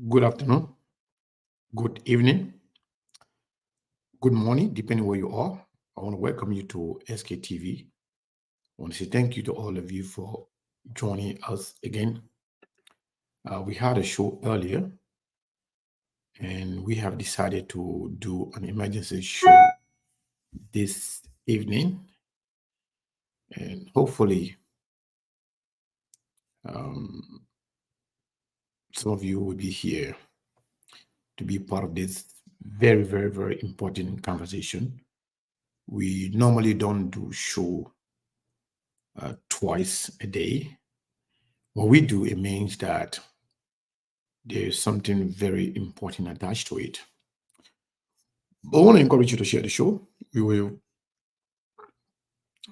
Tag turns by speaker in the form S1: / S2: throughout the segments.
S1: Good afternoon, good evening, good morning, depending where you are. I want to welcome you to SKTV. I want to say thank you to all of you for joining us again. We had a show earlier, and we have decided to do an emergency show this evening, and hopefully, um, some of you will be here to be part of this very, very, very important conversation. We normally don't do show twice a day. When we do, it means that there's something very important attached to it. But I want to encourage you to share the show. We will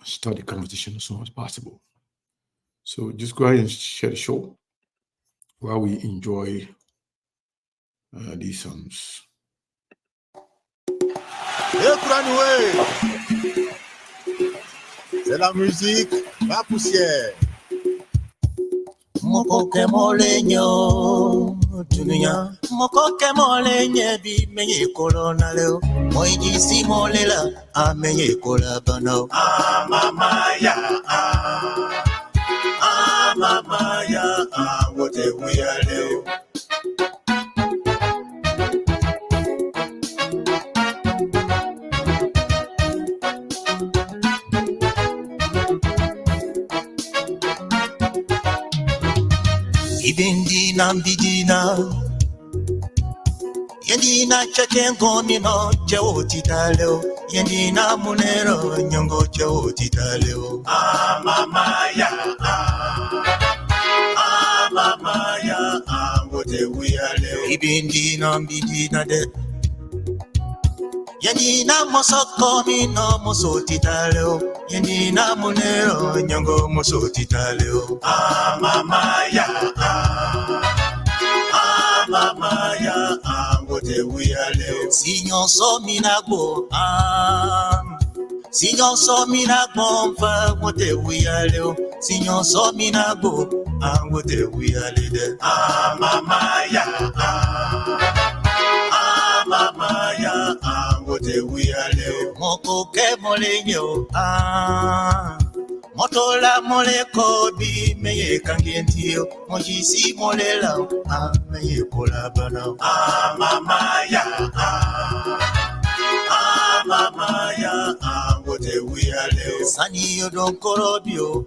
S1: start the conversation as soon as possible. So just go ahead and share the show while we enjoy these songs.
S2: C'est la musique, la poussière.
S3: Mokoke molenyo dunia mokoke molenye bi menye kolona leo moijisi molela amenye kola bana
S2: Mama ya wote wuya leo.
S3: ibindina mbidina yendina chakengo mino chawoti taleo yendina munero nyongo chawoti taleo
S2: Mama ya wote wuya leo.
S3: ibindina mbidina de yendina mosoko mino mosoti taleo yendina munero nyongo mosoti taleo
S2: Mama ya wote wuya leo.
S3: Signor minagbo Signor minagbo mfa wote wiyale Signor minagbo wote wiyale de
S2: Mama ya wote wuya leo.
S3: Mokoke molenyo Motola moleko bi meye kangentio mojisi molela meye kolabana
S2: Mama ya wote wuya leo.
S3: Sani yodon korobio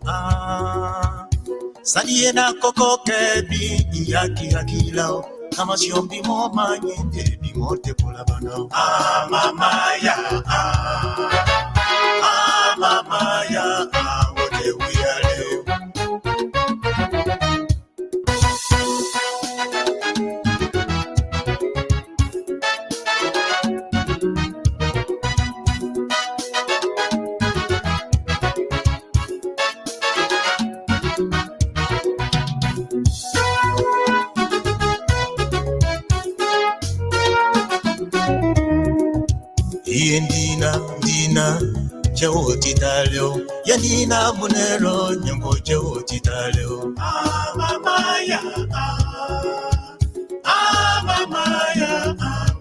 S3: Sani yena kokoke bi iyaki akilao Kama siombi mo manyende bi mote kolabana
S2: Mama ya wote wuya leo.
S3: Dina chawoti taleo yendina munero nyongo chawoti taleo
S2: Mama ya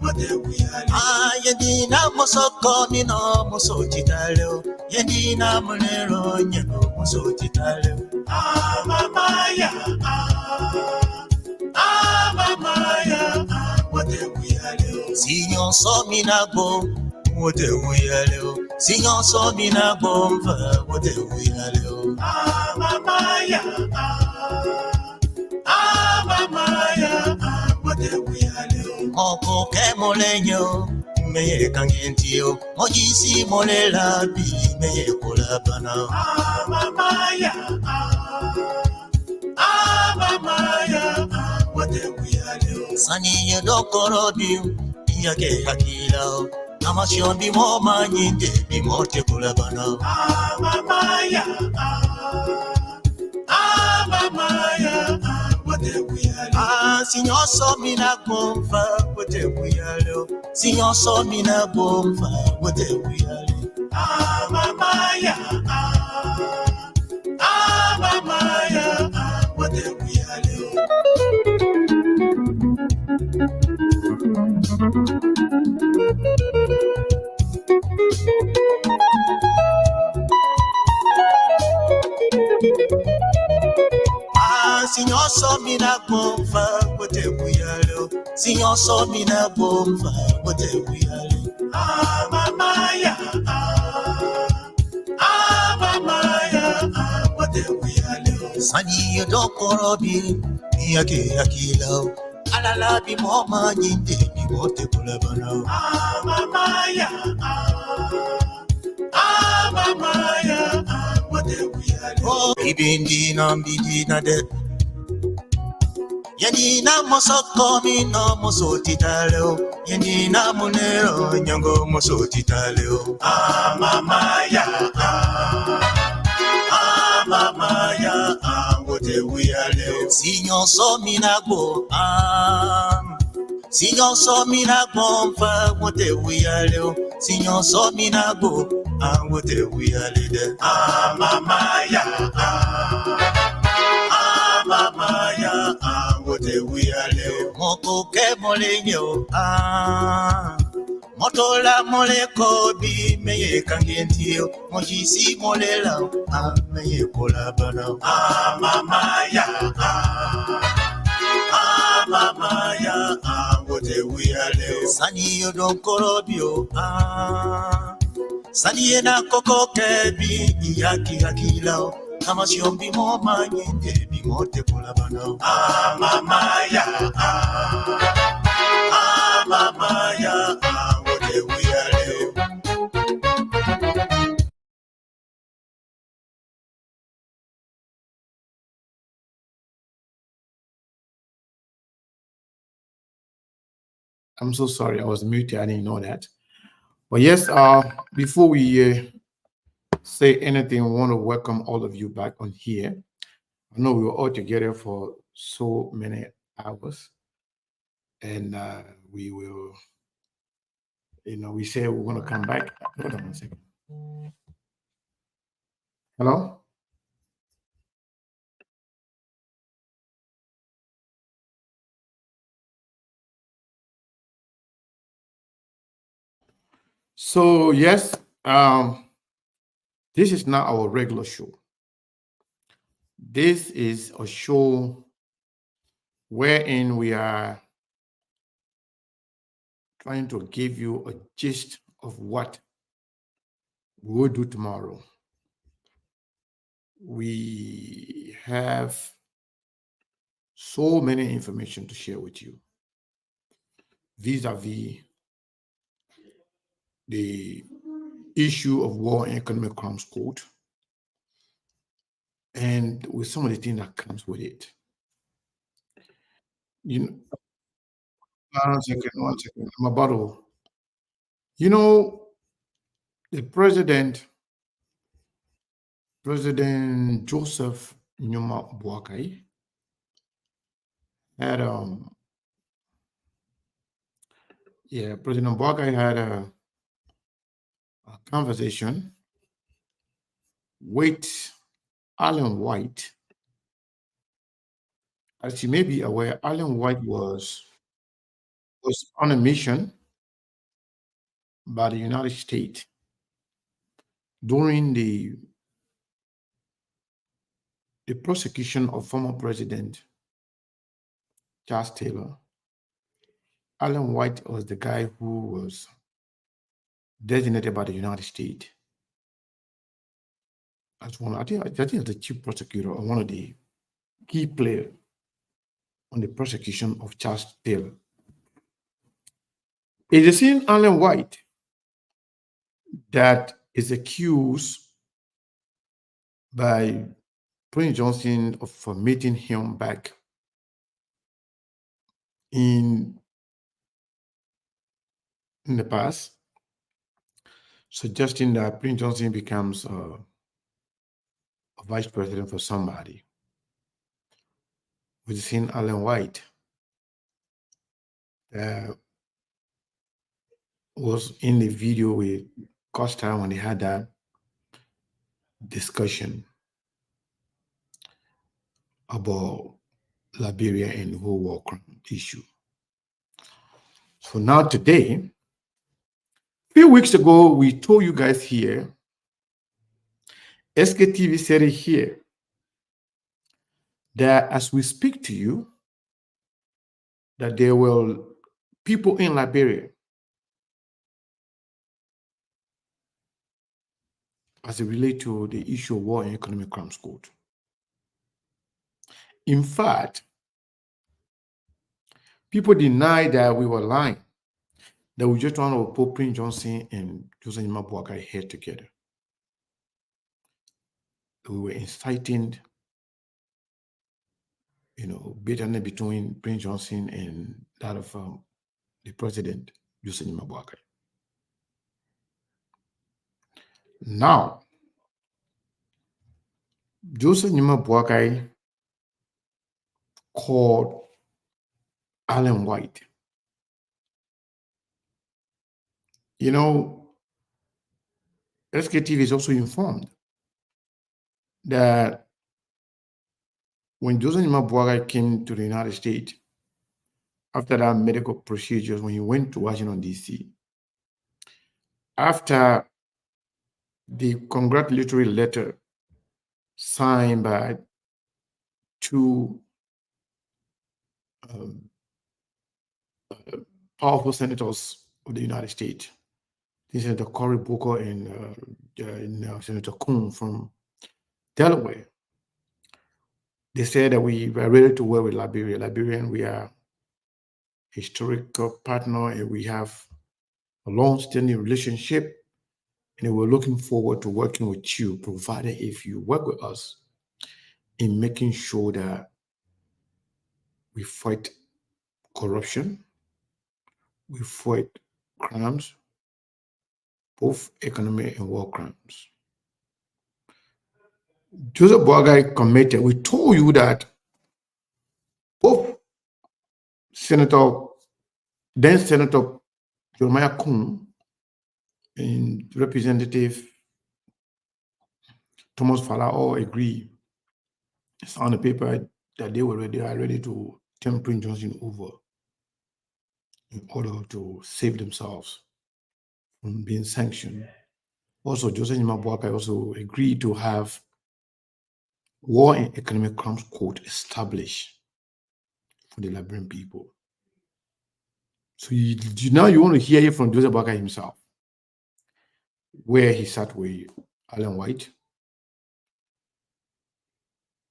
S2: wote wuya leo.
S3: yendina mosoko mino mosoti taleo yendina munero nyongo mosoti taleo
S2: Mama ya wote wuya leo.
S3: Signor minagbo wote wiyale Signor minagbo mfa wote wiyale
S2: Mama ya wote wuya leo.
S3: Mokoke molenyo meye kangentio mojisi molela bi meye kolabana
S2: Mama ya wote wuya leo.
S3: Sani yedokorobi yake hakilao Nama siombi mo manyinde bi mote kolabana
S2: Mama ya wote wuya leo.
S3: Signor minagbo mfa wote wiyale Signor minagbo mfa wote wiyale
S2: Mama ya wote wuya leo.
S3: Signor so mina bomfa, what a weirdo. Signor so mina bomfa, what a weirdo.
S2: Mamaya, what a weirdo.
S3: Sani you don't korobi, Yaki Akilo. Alala be more money, be more te kulabano.
S2: Mamaya, what a weirdo.
S3: Oh, Ibindina, Bidina de. Yanina mosoko mi no mosoti taleo. Yanina monero nyango mosoti taleo.
S2: Mamaya, what a weirdo.
S3: Signor so minago Signor so minago fa what a weirdo. Signor so minago what a weirdo.
S2: Mamaya, what a weirdo.
S3: Moko ke molenyo Motola mole kobi meye kangentio mojisi molela meye kolabana
S2: Mamaya, what a weirdo.
S3: Sani yo don korobio Sani ena koko kebi iyaki akilao kama siombi mo manyende bi mote kolabana
S2: Mamaya, what a weirdo.
S1: I'm so sorry, I was muted. I didn't know that. But yes, before we say anything, I want to welcome all of you back on here. I know we were all together for so many hours, and we will, we say we're going to come back. Hold on a second. Hello? So, yes, this is not our regular show. This is a show wherein we are trying to give you a gist of what we will do tomorrow. We have so many information to share with you vis-a-vis the issue of war and economic crimes code and with some of the things that comes with it. You know, one second. I'm about to, the President Joseph Nyuma Boakai had President Boakai had a conversation with Alan White. As you may be aware, Alan White was on a mission by the United States during the prosecution of former President Charles Taylor. Alan White was the guy who was designated by the United States as one. I think as the chief prosecutor or one of the key players on the prosecution of Charles Taylor. It is in Alan White that is accused by Prince Johnson for meeting him back in the past, suggesting that Prince Johnson becomes a vice president for somebody. We've seen Alan White was in the video with Costa when they had that discussion about Liberia and the whole war crime issue. So now today, a few weeks ago, we told you guys here, SKTV said it here, that as we speak to you, that there will people in Liberia, as it relates to the issue of war and economic crimes court. In fact, people deny that we were lying, that we just want to put Prince Johnson and Joseph Boakai here together. We were inciting, bitterness between Prince Johnson and that of the president, Joseph Boakai. Now, Joseph Boakai called Alan White. SKTV is also informed that when Joseph Boakai came to the United States, after that medical procedures, when he went to Washington, D.C., after the congratulatory letter signed by two powerful senators of the United States, Senator Cory Booker and Senator Coon from Delaware, they said that we are ready to work with Liberia. Liberian, we are historical partner and we have a long-standing relationship, and we're looking forward to working with you, provided if you work with us in making sure that we fight corruption, we fight crimes, both economic and war crimes. Joseph Boakai committed. We told you that both then Senator Jeremiah Coon and Representative Thomas Fala all agree, it's on the paper, that they are ready to turn Prince Johnson over in order to save themselves from being sanctioned. Also, Joseph Boakai also agreed to have war and economic crimes court established for the Liberian people. So now you want to hear it from Joseph Boakai himself, where he sat with Alan White.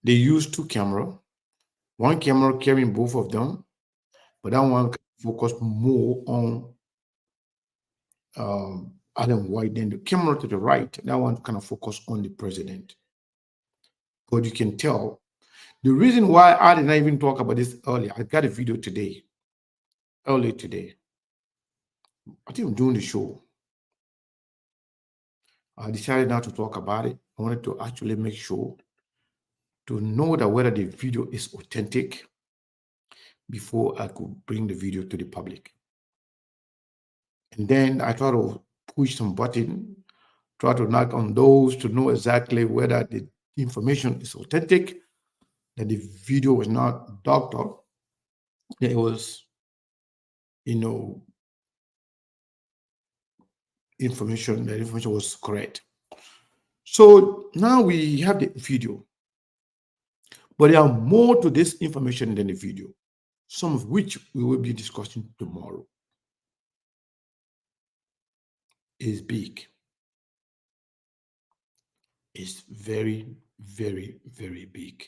S1: They used two cameras, one camera carrying both of them, but that one focused more on Alan White. Then the camera to the right, that one kind of focused on the president. But you can tell the reason why I did not even talk about this earlier. I got a video earlier today. I think I'm doing the show. I decided not to talk about it. I wanted to actually make sure to know that whether the video is authentic before I could bring the video to the public. And then I try to push some button, try to knock on those to know exactly whether the information is authentic, that the video was not doctored, that it was, information was correct. So now we have the video, but there are more to this information than the video, some of which we will be discussing tomorrow. Is big. It's very, very, very big.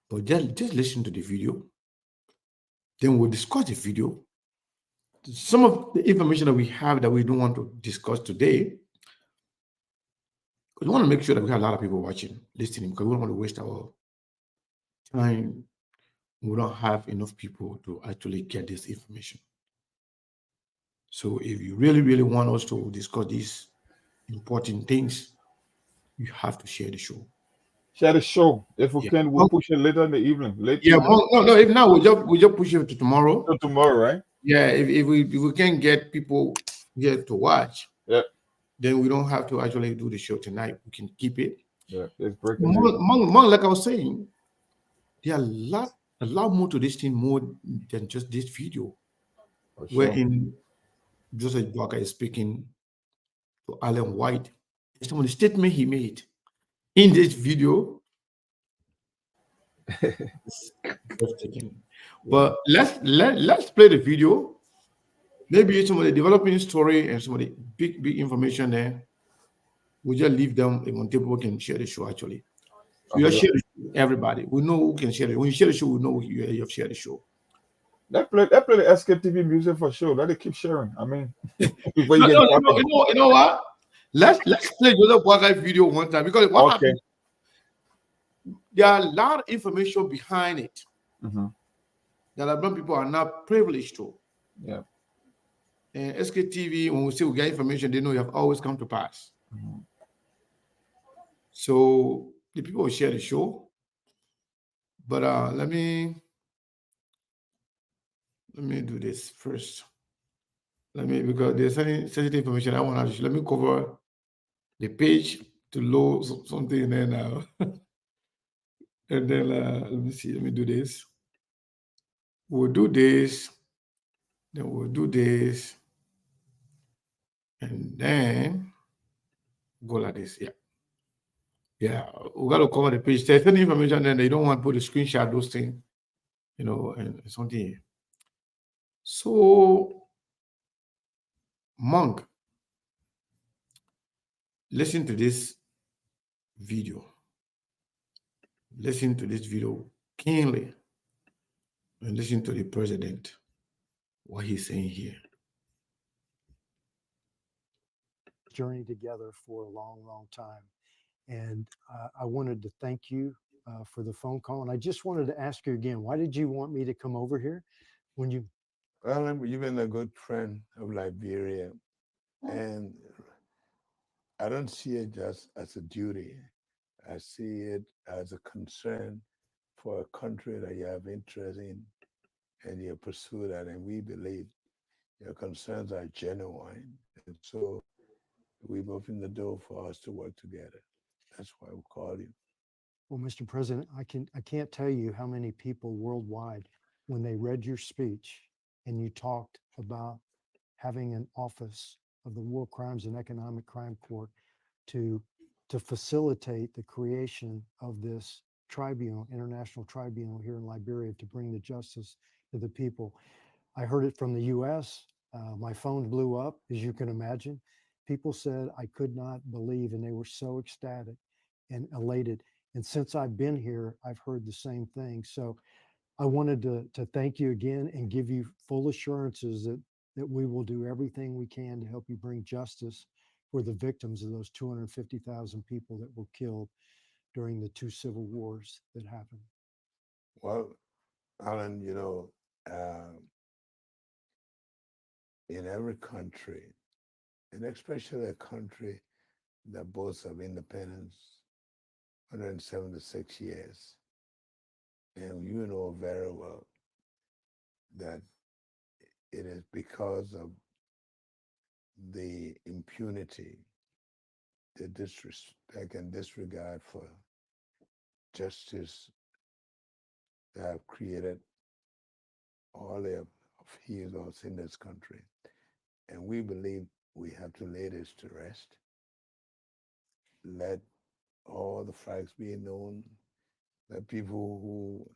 S1: But just listen to the video. Then we'll discuss the video. Some of the information that we have that we don't want to discuss today, we want to make sure that we have a lot of people watching, listening, because we don't want to waste our time. We don't have enough people to actually get this information. So if you really, really want us to discuss these important things, you have to share the show.
S4: Share the show. If we can, we'll push it later in the evening.
S1: No. If not, we'll just push it to tomorrow.
S4: So tomorrow, right?
S1: Yeah. If we can get people here to watch,
S4: yeah,
S1: then we don't have to actually do the show tonight. We can keep it.
S4: Yeah, it's breaking.
S1: Like I was saying, there are a lot more to this thing, more than just this video. Wherein Joseph Boakai is speaking to Alan White. Some of the statement he made in this video It's breathtaking. But let's play the video. Maybe some of the developing story and some of the big information there. We just leave them on table. We can share the show actually. So you
S4: Okay.
S1: share the show, everybody. We know who can share it. When you share the show, we know you have shared the show.
S4: Let's play the SKTV music for sure. Let it keep sharing. I mean, before you
S1: No,
S4: get
S1: no,
S4: caught.
S1: you know what? Let's play the other Boakai video one time because what
S4: Okay.
S1: happened? There are a lot of information behind it
S4: Mm-hmm.
S1: that a lot of people are not privileged to.
S4: Yeah.
S1: And SKTV, when we say we get information, they know you have always come to pass.
S4: Mhm.
S1: So the people will share the show. But let me do this first. Let me because there's any sensitive information I want to share. Let me cover the page to load something and then and then let me see. Let me do this. We'll do this. Then we'll do this. And then go like this. Yeah. Yeah. We got to cover the page. There's any information then they don't want to put a screenshot, those things, and something. So Monk, listen to this video. Listen to this video keenly and listen to the president, what he's saying here.
S5: Journey together for a long, long time. And I wanted to thank you for the phone call. And I just wanted to ask you again, why did you want me to come over here when you?
S2: Well, you've been a good friend of Liberia, and I don't see it just as a duty. I see it as a concern for a country that you have interest in, and you pursue that. And we believe your concerns are genuine, and so we've opened the door for us to work together. That's why we call you.
S5: Well, Mr. President, I can't tell you how many people worldwide, when they read your speech and you talked about having an office of the War Crimes and Economic Crime Court to to facilitate the creation of this tribunal, international tribunal here in Liberia to bring the justice to the people. I heard it from the US. My phone blew up, as you can imagine. People said I could not believe, and they were so ecstatic and elated. And since I've been here, I've heard the same thing. So I wanted to thank you again and give you full assurances that we will do everything we can to help you bring justice for the victims of those 250,000 people that were killed during the two civil wars that happened.
S2: Well, Alan, in every country, and especially a country that boasts of independence, 176 years, and you know very well that it is because of the impunity, the disrespect and disregard for justice that have created all the upheavals in this country. And we believe we have to lay this to rest. Let all the facts be known. Let people who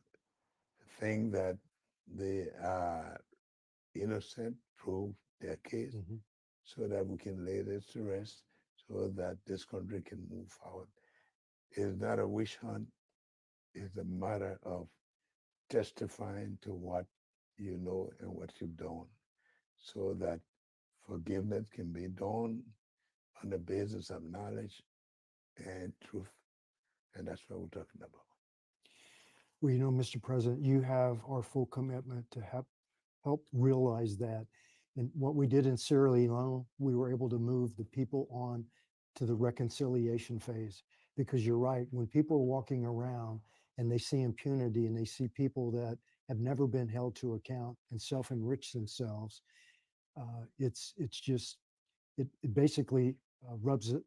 S2: think that they are innocent prove their case
S5: Mhm.
S2: so that we can lay this to rest so that this country can move forward. It's not a wish hunt, it's a matter of testifying to what you know and what you've done so that forgiveness can be done on the basis of knowledge and truth. And that's what we're talking about.
S5: Well, Mr. President, you have our full commitment to help realize that. And what we did in Sierra Leone, we were able to move the people on to the reconciliation phase. Because you're right, when people are walking around and they see impunity and they see people that have never been held to account and self-enrich themselves, it's just it basically rubs it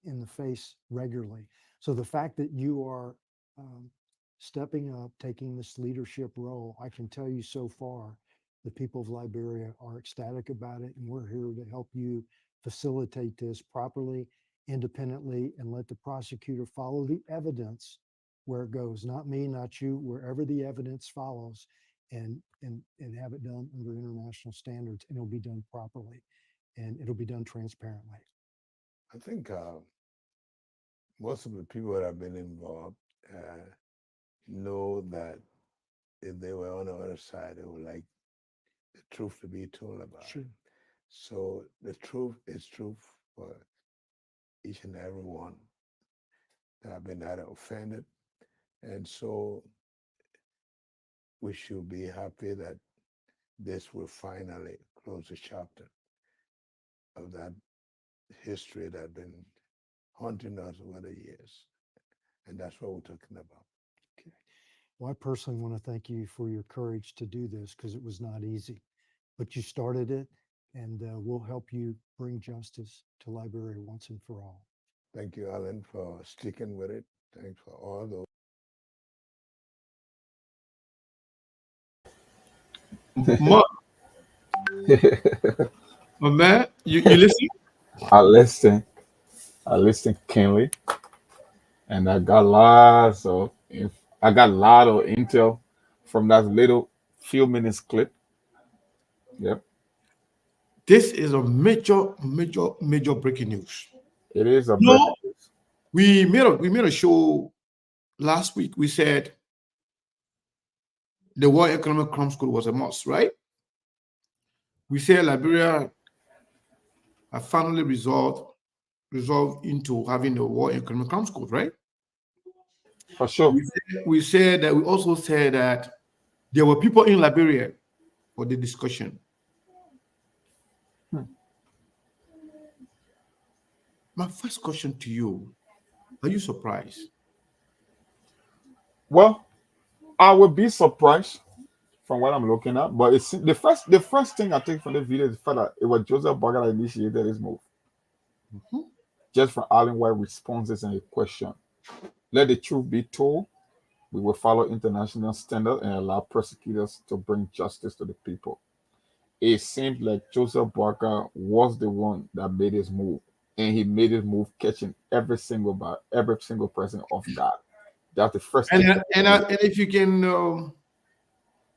S5: in the face regularly. So the fact that you are um, stepping up, taking this leadership role, I can tell you so far, the people of Liberia are ecstatic about it, and we're here to help you facilitate this properly, independently, and let the prosecutor follow the evidence where it goes, not me, not you, wherever the evidence follows, and have it done under international standards, and it'll be done properly, and it'll be done transparently.
S2: I think most of the people that have been involved know that if they were on the other side, they would like the truth to be told about
S5: Sure.
S2: it. So the truth is truth for each and every one that have been either offended. And so we should be happy that this will finally close the chapter of that history that had been haunting us over the years. And that's what we're talking about.
S5: Okay. Well, I personally want to thank you for your courage to do this, because it was not easy, but you started it, and we'll help you bring justice to Liberia once and for all.
S2: Thank you, Alan, for sticking with it. Thanks for all those.
S1: Ma, my man, you listen?
S4: I listen. I listen keenly, and I got a lot of intel from that little few minutes clip. Yep,
S1: This is a major breaking news.
S4: it is a breaking
S1: No,
S4: news.
S1: we made a show last week. We said the World Economic Crime School was a must, right? We said Liberia have finally resolved into having the World Economic Crime School, right?
S4: For sure.
S1: We said that. We also said that there were people in Liberia for the discussion.
S4: Hmm.
S1: My first question to you: are you surprised?
S4: Well, I would be surprised from what I'm looking at, but it's the first thing I take from the video is the fact that it was Joseph Boakai that initiated this move,
S1: Mhm.
S4: just from Allen White responses and a question. Let the truth be told. We will follow international standards and allow prosecutors to bring justice to the people. It seems like Joseph Boakai was the one that made his move, and he made his move catching every single person off guard. That's the first
S1: And
S4: thing.
S1: and if you can,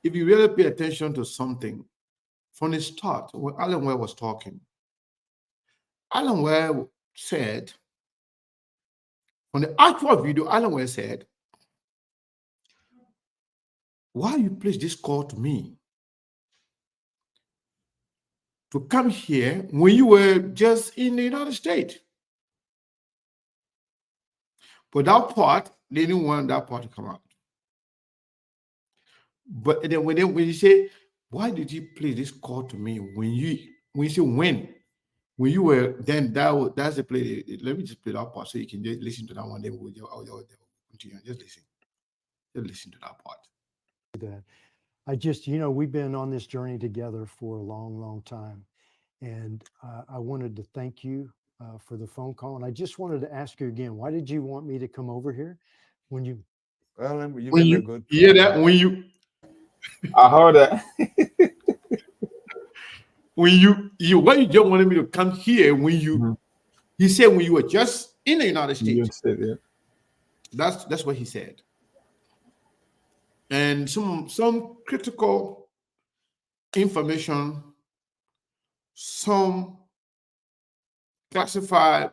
S1: if you really pay attention to something from the start, when Alan Ware was talking, Alan Ware said on the actual video, Alan Ware said, "Why you place this call to me to come here when you were just in the United States?" But that part, they didn't want that part to come out. But then when you say, "Why did you play this call to me when you say when you were then that's the play. Let me just play that part so you can just listen to that one. Then we'll continue. Just listen to that part.
S5: That we've been on this journey together for a long, long time. And I wanted to thank you for the phone call. And I just wanted to ask you again, why did you want me to come over here when you?
S2: Alan, you've
S1: When
S2: been a
S1: you
S2: good
S1: hear
S2: friend.
S1: that,
S4: I heard that.
S1: when you just wanted me to come here
S4: Mhm.
S1: he said when you were just in the United
S4: You
S1: States.
S4: said it.
S1: That's what he said. And some critical information, some classified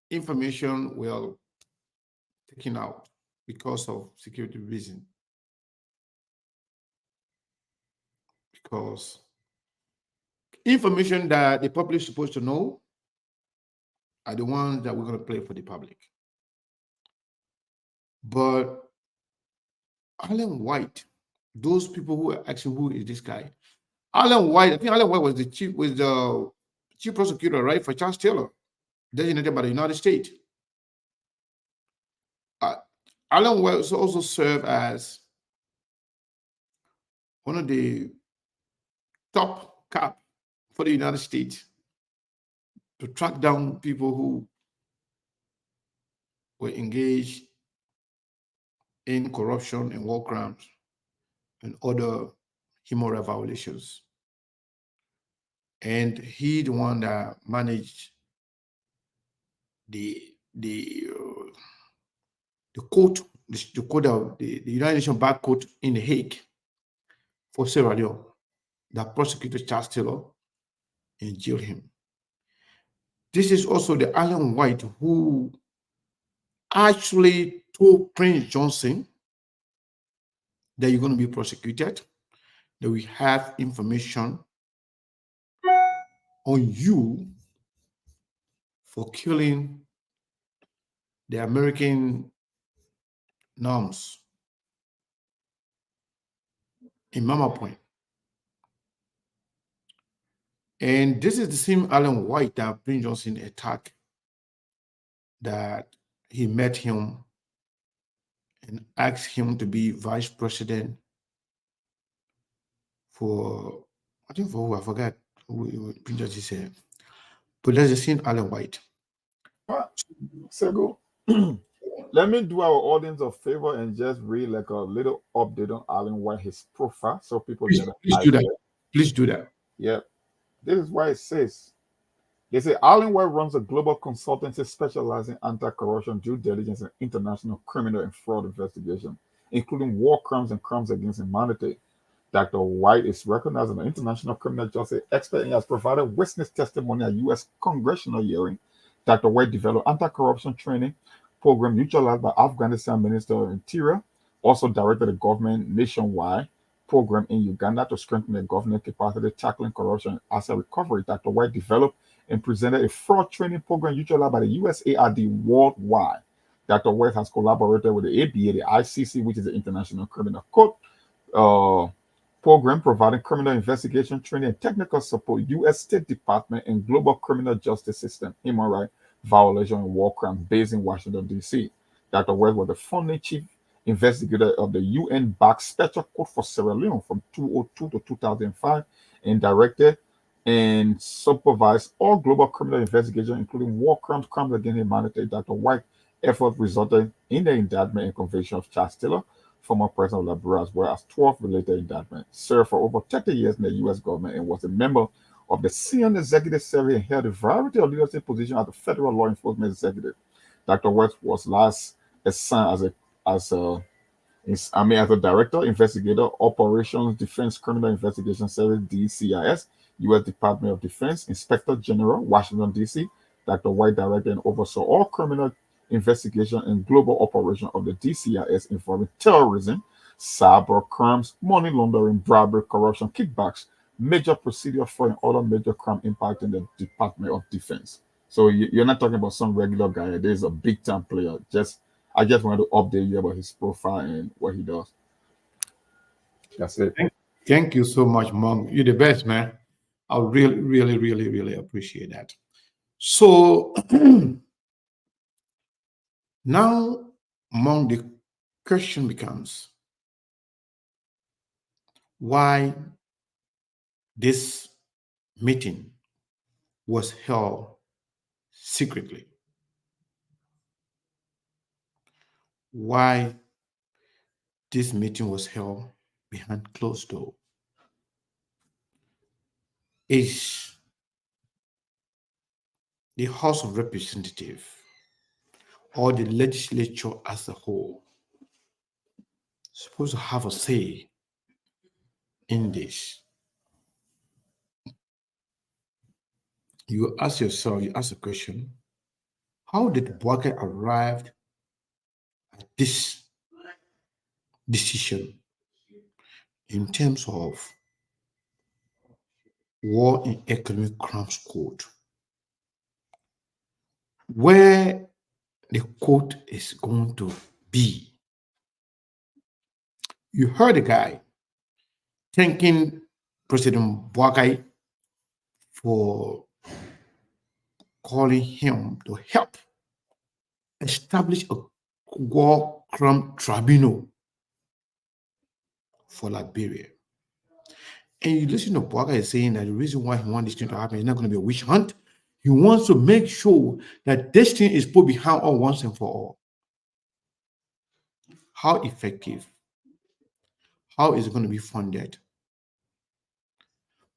S1: information were taken out because of security reason. Because information that the public is supposed to know are the ones that we're going to play for the public. But Alan White, those people who are asking who is this guy? Alan White, I think Alan White was the chief prosecutor, right, for Charles Taylor, designated by the United States. Uh, Alan White also served as one of the top cop for the United States to track down people who were engaged in corruption and war crimes and other human rights violations. And he the one that managed the the uh, the court the United Nations back court in The Hague for Sierra Leone that prosecuted Charles Taylor and jailed him. This is also the Alan White who actually told Prince Johnson that you're going to be prosecuted, that we have information on you for killing the American norms in Mama Point. And this is the same Alan White that Prince Johnson attacked, that he met him and asked him to be vice president for, I think for who, I forgot who Prince Johnson said. But that's the same Alan White.
S4: Sego, let me do our audience a favor and just read like a little update on Alan White, his profile, so people
S1: Please,
S4: get an
S1: please do
S4: idea.
S1: that. Please do that.
S4: Yeah, this is what it says. They say Alan White runs a global consultancy specializing in anti-corruption, due diligence, and international criminal and fraud investigation, including war crimes and crimes against humanity. Dr. White is recognized as an international criminal justice expert and has provided witness testimony at U.S. congressional hearing. Dr. White developed anti-corruption training program utilized by Afghanistan Minister of Interior, also directed the government nationwide program in Uganda to strengthen the government capacity tackling corruption and asset recovery. Dr. White developed and presented a fraud training program utilized by the USAID worldwide. Dr. White has collaborated with the ABA, the ICC, which is the International Criminal Court, program providing criminal investigation training and technical support, U.S. State Department and Global Criminal Justice System, human rights violation and war crimes based in Washington, D.C. Dr. West was the founding chief investigator of the UN-backed Special Court for Sierra Leone from 2002 to 2005 and directed and supervised all global criminal investigations, including war crimes, crimes against humanity. Dr. White's effort resulted in the indictment and conviction of Charles Taylor, former president of Liberia, as well as 12 related indictments. Served for over 30 years in the U.S. government and was a member of the senior executive service and held a variety of leadership positions as the federal law enforcement executive. Dr. West was last assigned as a director, investigator, operations, defense criminal investigation service, DCIS, U.S. Department of Defense, Inspector General, Washington, D.C. Dr. White directed and oversaw all criminal investigation and global operation of the DCIS involving terrorism, cyber crimes, money laundering, bribery, corruption, kickbacks, major procedure for and other major crime impacting the Department of Defense. So you're not talking about some regular guy. There's a big time player. I just wanted to update you about his profile and what he does. That's it.
S1: Thank you so much, Monk. You're the best, man. I really, really, really, really appreciate that. So now, Monk, the question becomes why this meeting was held secretly. Why this meeting was held behind closed door. Is the House of Representatives or the legislature as a whole supposed to have a say in this? You ask yourself, you ask a question, how did Boakai arrive at this decision in terms of war and economic crimes code, where the court is going to be? You heard the guy thanking President Boakai for calling him to help establish a war crime tribunal for Liberia. And you listen to Boakai saying that the reason why he wants this thing to happen is not going to be a witch hunt. He wants to make sure that this thing is put behind all once and for all. How effective? How is it going to be funded?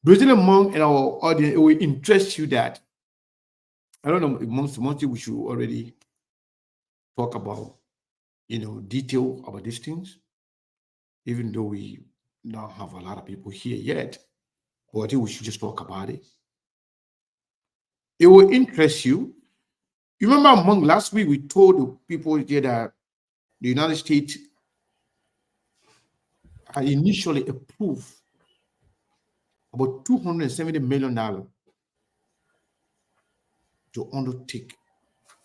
S1: Brazilian Monk and our audience, it will interest you that, I don't know, mostly we should already talk about detail about these things, even though we don't have a lot of people here yet. But I think we should just talk about it. It will interest you. You remember among last week we told the people here that the United States had initially approved about $270 million to undertake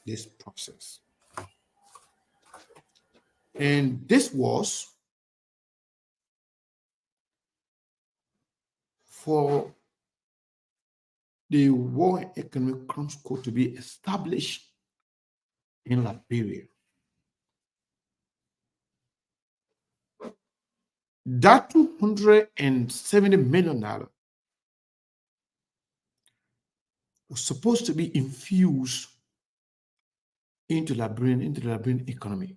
S1: this process. And this was for the War and Economic Crimes Court to be established in Liberia. That $270 million was supposed to be infused into the Liberian economy.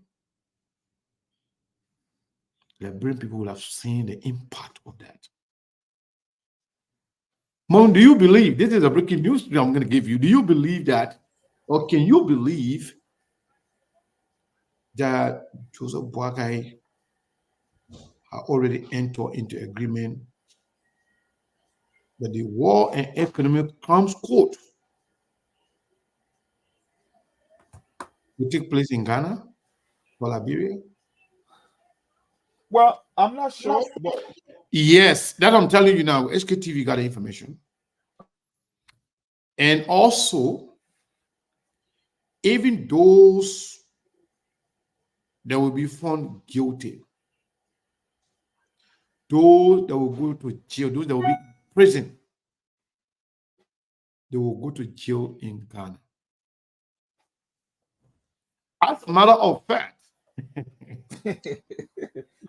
S1: Liberian people will have seen the impact of that. Mom, do you believe, this is a breaking news that I'm going to give you, do you believe that, or can you believe that Joseph Boakai had already entered into agreement that the War and Economic Crimes Court will take place in Ghana or Liberia?
S4: Well, I'm not sure, but
S1: Yes, that I'm telling you now. SKTV got the information. And also, even those that will be found guilty, those that will go to jail, those that will be in prison, they will go to jail in Ghana. As a matter of fact,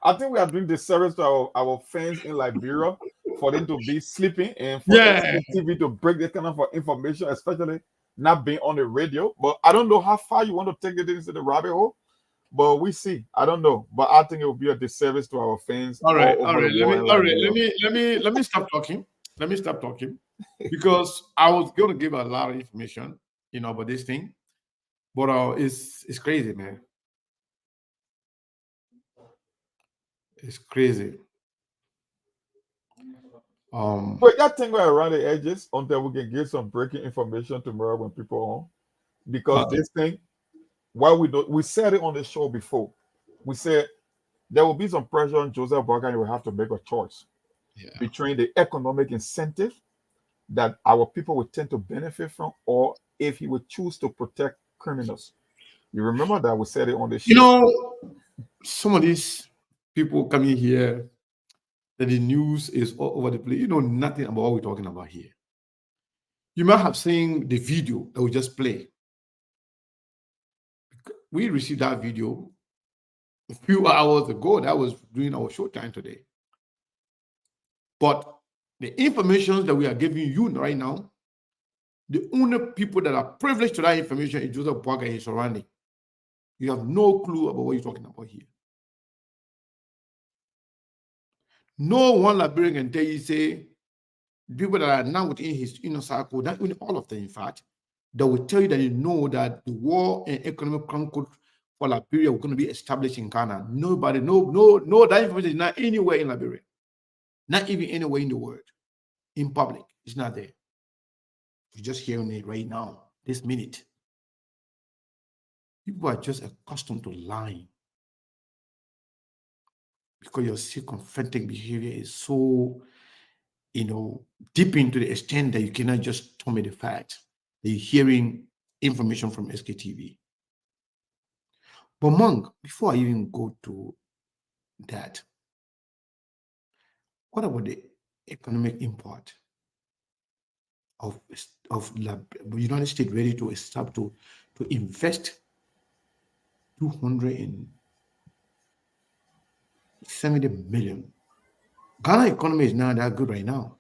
S4: I think we are doing this service to our fans in Liberia for them to be sleeping and for
S1: yeah,
S4: TV to break this kind of information, especially not being on the radio. But I don't know how far you want to take it into the rabbit hole. But we see. I don't know. But I think it will be a disservice to our fans
S1: all right,
S4: all
S1: all
S4: over
S1: right.
S4: the world in Liberia.
S1: Let me stop talking. Let me stop talking because I was going to give a lot of information, about this thing, but it's crazy, man. It's crazy.
S4: But that thing we're around the edges until we can get some breaking information tomorrow when people are on. Because this thing, why we said it on the show before. We said there will be some pressure on Joseph Boakai and he will have to make a choice between the economic incentive that our people would tend to benefit from, or if he would choose to protect criminals. You remember that we said it on the show.
S1: Some of these people coming here that the news is all over the place. You know nothing about what we're talking about here. You might have seen the video that we just played. We received that video a few hours ago. That was during our showtime today. But the information that we are giving you right now, the only people that are privileged to that information is Joseph Boakai and his surrounding. You have no clue about what you're talking about here. No one Liberian can tell you, say, people that are now within his inner circle, not only all of them, in fact, that will tell you that you know that the War and Economic Crimes Court for Liberia were going to be established in Ghana. Nobody, no, that information is not anywhere in Liberia, not even anywhere in the world, in public. It's not there. You're just hearing it right now, this minute. People are just accustomed to lying because your sycophantic behavior is so, deep into the extent that you cannot just tell me the fact that you're hearing information from SKTV. But Monk, before I even go to that, what about the economic import of the United States ready to start to invest $270 million? Ghana economy is not that good right now.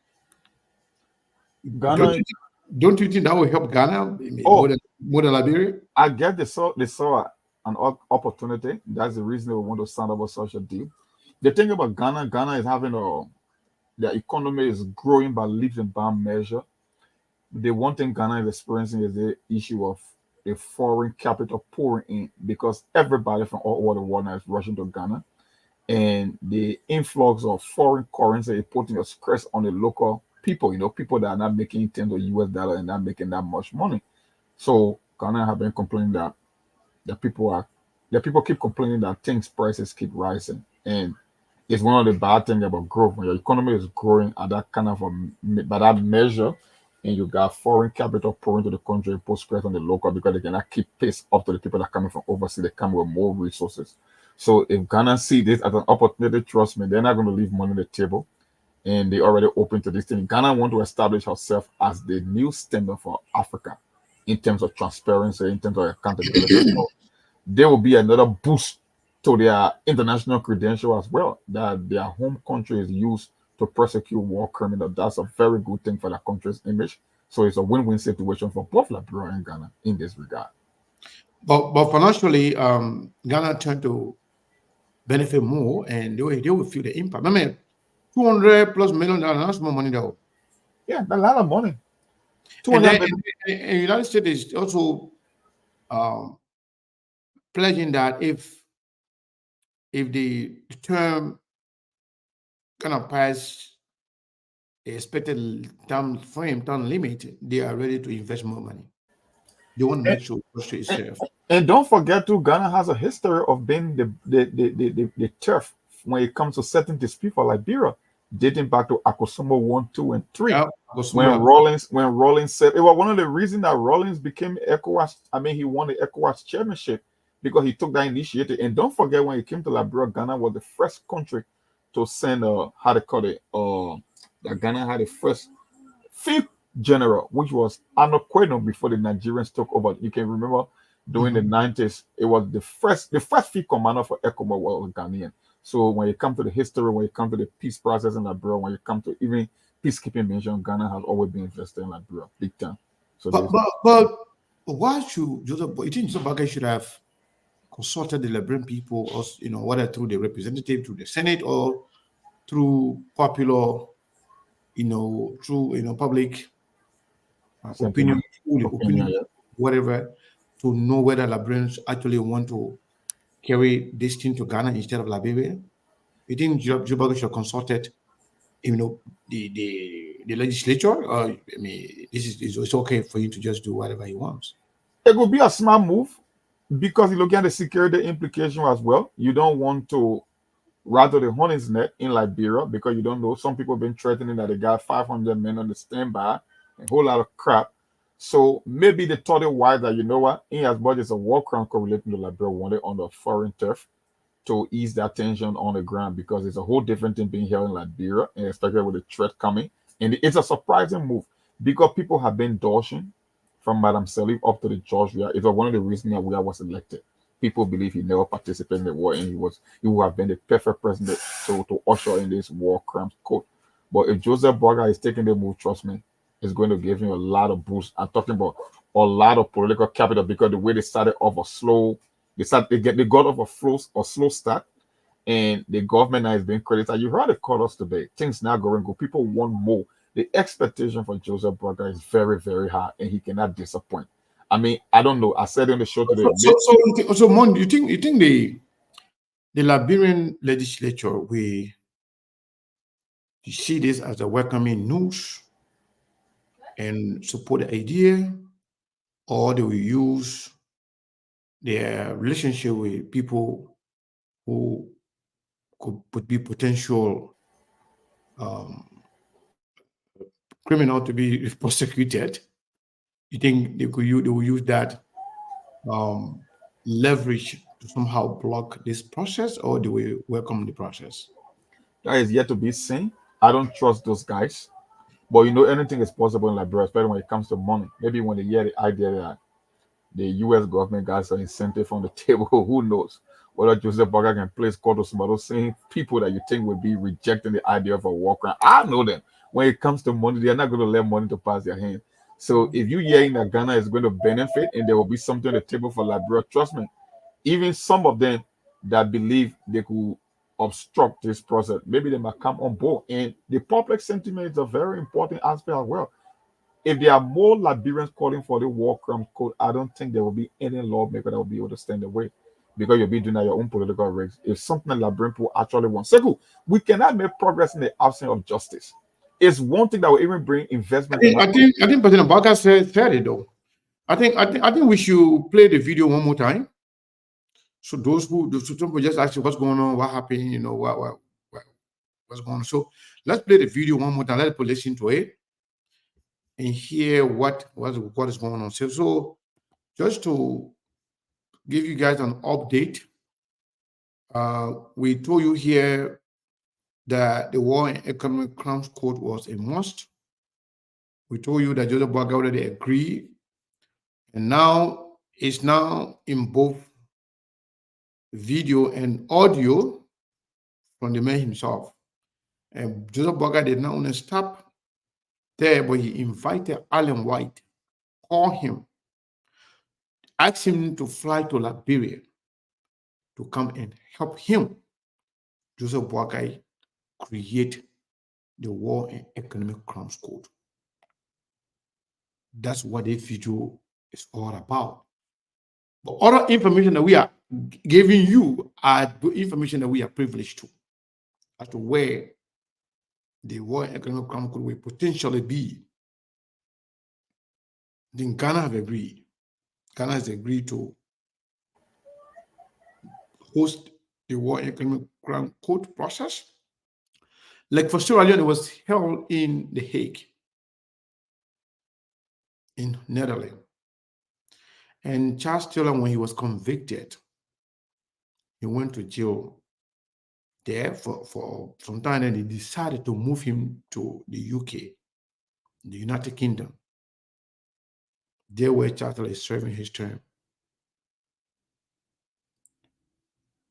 S4: Ghana,
S1: don't you think that will help Ghana more than Liberia?
S4: I guess they saw an opportunity. That's the reason they want to sign up with such a deal. The thing about Ghana is having their economy is growing by leaps and bounds measure. The one thing Ghana is experiencing is the issue of the foreign capital pouring in because everybody from all over the world now is rushing to Ghana, and the influx of foreign currency is putting a stress on the local people. People that are not making tens of US dollars and not making that much money. So Ghana have been complaining that people are that people keep complaining that things prices keep rising, and it's one of the bad things about growth when your economy is growing at that kind of by that measure, and you got foreign capital pouring into the country, put stress on the local because they cannot keep pace up to the people that are coming from overseas. They come with more resources. So if Ghana see this as an opportunity, trust me, they're not going to leave money on the table, and they already open to this thing. Ghana want to establish herself as the new standard for Africa in terms of transparency, in terms of accountability. So there will be another boost to their international credential as well, that their home country is used to prosecute war criminals. That's a very good thing for the country's image. So it's a win-win situation for both Liberia and Ghana in this regard.
S1: But financially, Ghana tend to benefit more, and they will feel the impact. I mean, $200+ million, that's more money though.
S4: Yeah, a lot of money.
S1: And
S4: 200
S1: then
S4: million.
S1: and United States is also um, pledging that if the term kind of pass the expected time limit, they are ready to invest more money. They want to
S4: And,
S1: make sure country is
S4: and,
S1: safe.
S4: and don't forget too, Ghana has a history of being the turf when it comes to certain disputes for Liberia, dating back to Akosombo 1, 2, and 3.
S1: Yeah, because
S4: When Rawlings said it was one of the reasons that Rawlings became ECOWAS. I mean, he won the ECOWAS chairmanship because he took that initiative. And don't forget, when he came to Liberia, Ghana was the first country to send how to call it that Ghana had the first fifth general, which was Anokweno before the Nigerians took over. You can remember during the 90s, it was the first field commander for ECOWAS was Ghanaian. So when you come to the history, when you come to the peace process in Liberia, when you come to even peacekeeping mission, Ghana has always been invested in Liberia, big time. So
S1: but
S4: there's
S1: but but why should Joseph? You think Joseph Boakai should have consulted the Liberian people, or whether through the representative, through the Senate, or through popular, through public opinion,
S4: sentiment,
S1: opinion,
S4: opinion. Yeah.
S1: whatever, to know whether Liberians actually want to carry this thing to Ghana instead of Liberia? You think Joe Biden should have consulted, the legislature? Or I mean, it's okay for you to just do whatever he wants.
S4: It would be a smart move because you look at the security implication as well. You don't want to rather the hornet's net in Liberia because you don't know. Some people have been threatening that they got 500 men on the standby, a whole lot of crap. So maybe they thought it wise that, you know what, in as much as a war crime correlating to Liberia wanted on the foreign turf to ease that tension on the ground because it's a whole different thing being held in Liberia, and especially with the threat coming. And it's a surprising move because people have been dodging from Madam Salif up to the Georgia. It was one of the reasons that we was elected. People believe he never participated in the war and he would have been the perfect president to usher in this war crimes code. But if Joseph Boakai is taking the move, trust me, it's going to give him a lot of boost. I'm talking about a lot of political capital because the way they started off a slow, they got off a slow start, and the government now is being credited. You heard the call today. Things now going good. People want more. The expectation for Joseph Boakai is very, very high, and he cannot disappoint. I mean, I don't know. I said in the show today.
S1: Mon, you think the Liberian legislature will see this as a welcoming news and support the idea, or they will use their relationship with people who could be potential um, criminal to be prosecuted? You think they will use that um, leverage to somehow block this process, or do we welcome the process?
S4: That is yet to be seen. I don't trust those guys. But anything is possible in Liberia, especially when it comes to money. Maybe when they hear the idea that the US government got some incentive on the table, who knows? Whether Joseph Boakai can place call to some of those same people that you think would be rejecting the idea of a war crime. I know them. When it comes to money, they're not going to let money to pass their hand. So if you hearing that Ghana is going to benefit and there will be something on the table for Liberia, trust me, even some of them that believe they could obstruct this process, maybe they might come on board. And the public sentiment is a very important aspect as well. If there are more Liberians calling for the war crime code, I don't think there will be any lawmaker that will be able to stand away because you'll be doing at your own political race. If something that Liberian people actually want, Seku, we cannot make progress in the absence of justice. It's one thing that will even bring investment and
S1: I think President Boakai said it though. I think we should play the video one more time. So those who some people just ask you what's going on, what happened, you know, what's going on. So let's play the video one more time. Let people listen to it and hear what is going on. So just to give you guys an update, we told you here that the War and Economic Crimes Code was a must. We told you that Joseph Boakai already agreed, and now it's now in both video and audio from the man himself. And Joseph Boakai did not only stop there, but he invited Alan White, called him, asked him to fly to Liberia to come and help him, Joseph Boakai, create the War and Economic Crimes Code. That's what this video is all about. But other information that we are giving you are the information that we are privileged to, as to where the War and Economic Crime Code will potentially be. Then Ghana have agreed. Ghana has agreed to host the War and Economic Crime Code process. Like for Sierra Leone, it was held in The Hague, in Netherlands. And Charles Taylor, when he was convicted, he went to jail there for some time, and they decided to move him to the UK, the United Kingdom. There where Charles Taylor is serving his term.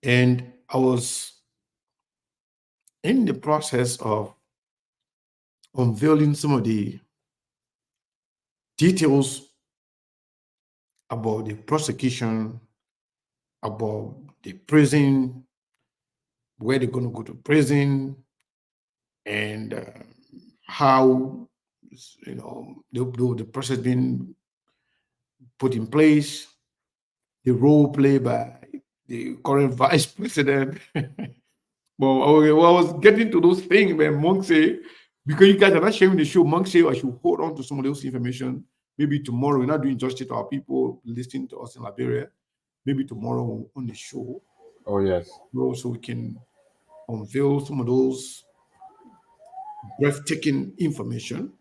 S1: And I was in the process of unveiling some of the details about the prosecution, about the prison, where they're going to go to prison, and how, you know, the process being put in place, the role played by the current vice president. Well, I was getting to those things when Monk say, because you guys are not sharing the show, Monk say I should hold on to some of those information. Maybe tomorrow, we're not doing justice to our people listening to us in Liberia. Maybe tomorrow on the show.
S4: Oh, yes.
S1: So we can unveil some of those breathtaking information.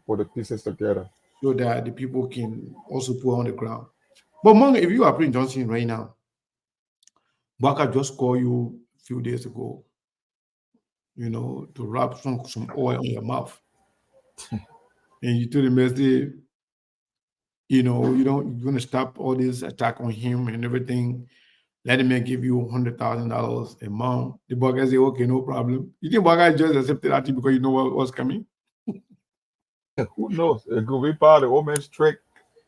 S4: Put the pieces together.
S1: So that the people can also put on the ground. But Monk, if you are Prince Johnson right now, Boakai just called you a few days ago, you know, to rub some oil on your mouth. And you told him yesterday, you know, you're gonna stop all this attack on him and everything. Let him give you $100,000 a month. The Boakai say, okay, no problem. You think Boakai just accepted that because you know what's coming?
S4: Who knows? It could be part of the old man's trick.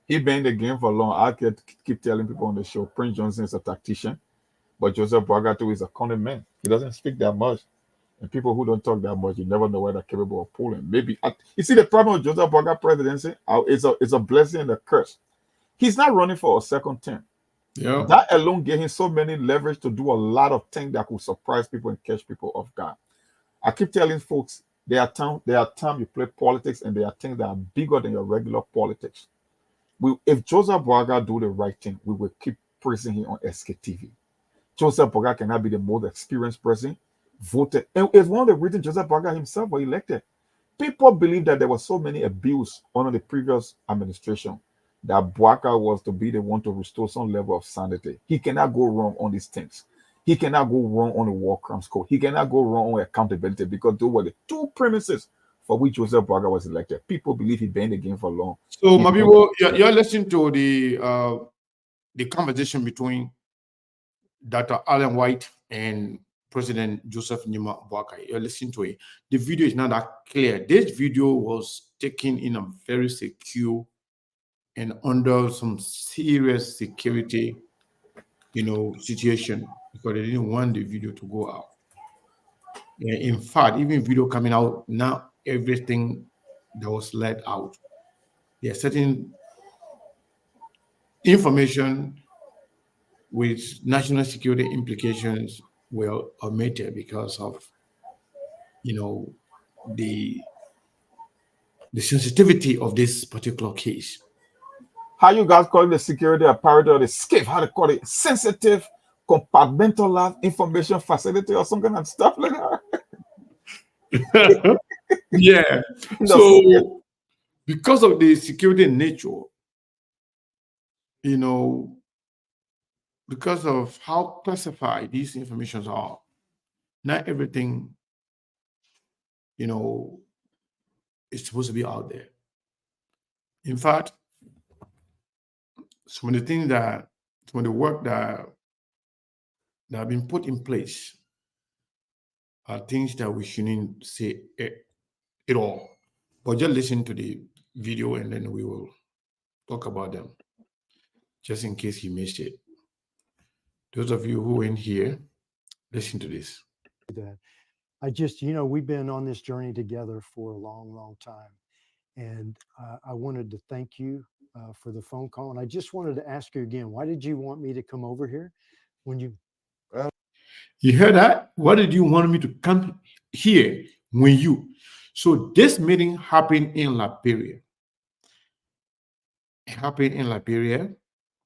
S4: He been in the game for long. I keep telling people on the show, Prince Johnson is a tactician, but Joseph Boakai too is a cunning man. He doesn't speak that much. And people who don't talk that much, you never know where they're capable of pulling. Maybe you see the problem with Joseph Boakai presidency. It's a blessing and a curse. He's not running for a second term.
S1: Yeah.
S4: That alone gave him so many leverage to do a lot of things that could surprise people and catch people off guard. I keep telling folks there are times you play politics and there are things that are bigger than your regular politics. If Joseph Boakai do the right thing, we will keep praising him on SKTV. Joseph Boakai cannot be the most experienced president, voted. And it's one of the reasons Joseph Boakai himself was elected. People believe that there was so many abuse under the previous administration that Boakai was to be the one to restore some level of sanity. He cannot go wrong on these things. He cannot go wrong on the war crimes code. He cannot go wrong on accountability because those were the two premises for which Joseph Boakai was elected. People believe he been in the game for long.
S1: So, my people, you're listening to the conversation between Dr. Alan White and President Joseph Nima Boakai. You're listening to it. The video is not that clear. This video was taken in a very secure and under some serious security, situation, because they didn't want the video to go out. In fact, even video coming out now, everything that was let out. There are certain information with national security implications were omitted because of you know the the sensitivity of this particular case.
S4: How you guys call it, the security apparatus, the SCIF, how they call it, sensitive compartmentalized information facility or something and stuff like that.
S1: Yeah.
S4: The
S1: So because of the security nature, you know, because of how classified these informations are, not everything, you know, is supposed to be out there. In fact, some of the things that some of the work that have been put in place are things that we shouldn't say at all. But just listen to the video and then we will talk about them, just in case you missed it. Those of you who ain't here, listen to this.
S5: that. I just, you know, we've been on this journey together for a long, long time. And I wanted to thank you for the phone call. And I just wanted to ask you again, why did you want me to come over here when you?
S2: Well,
S1: You heard that? What did you want me to come here when you? So this meeting happened in Liberia. It happened in Liberia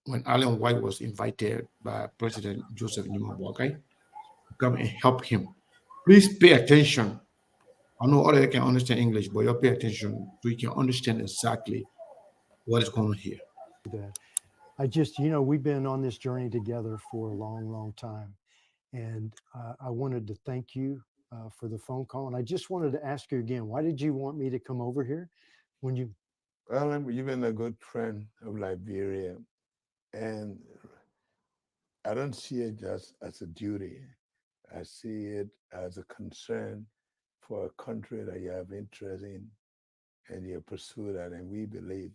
S1: when Alan White was invited by President Joseph Numa Boakai to come and help him. Please pay attention. I know all of you can understand English, but you pay attention so you can understand exactly what is going on here.
S5: That. I just, you know, we've been on this journey together for a long, long time. And I wanted to thank you for the phone call. And I just wanted to ask you again, why did you want me to come over here when you?
S2: well, you've been a good friend of Liberia, and I don't see it just as a duty. I see it as a concern for a country that you have interest in, and you pursue that. And we believe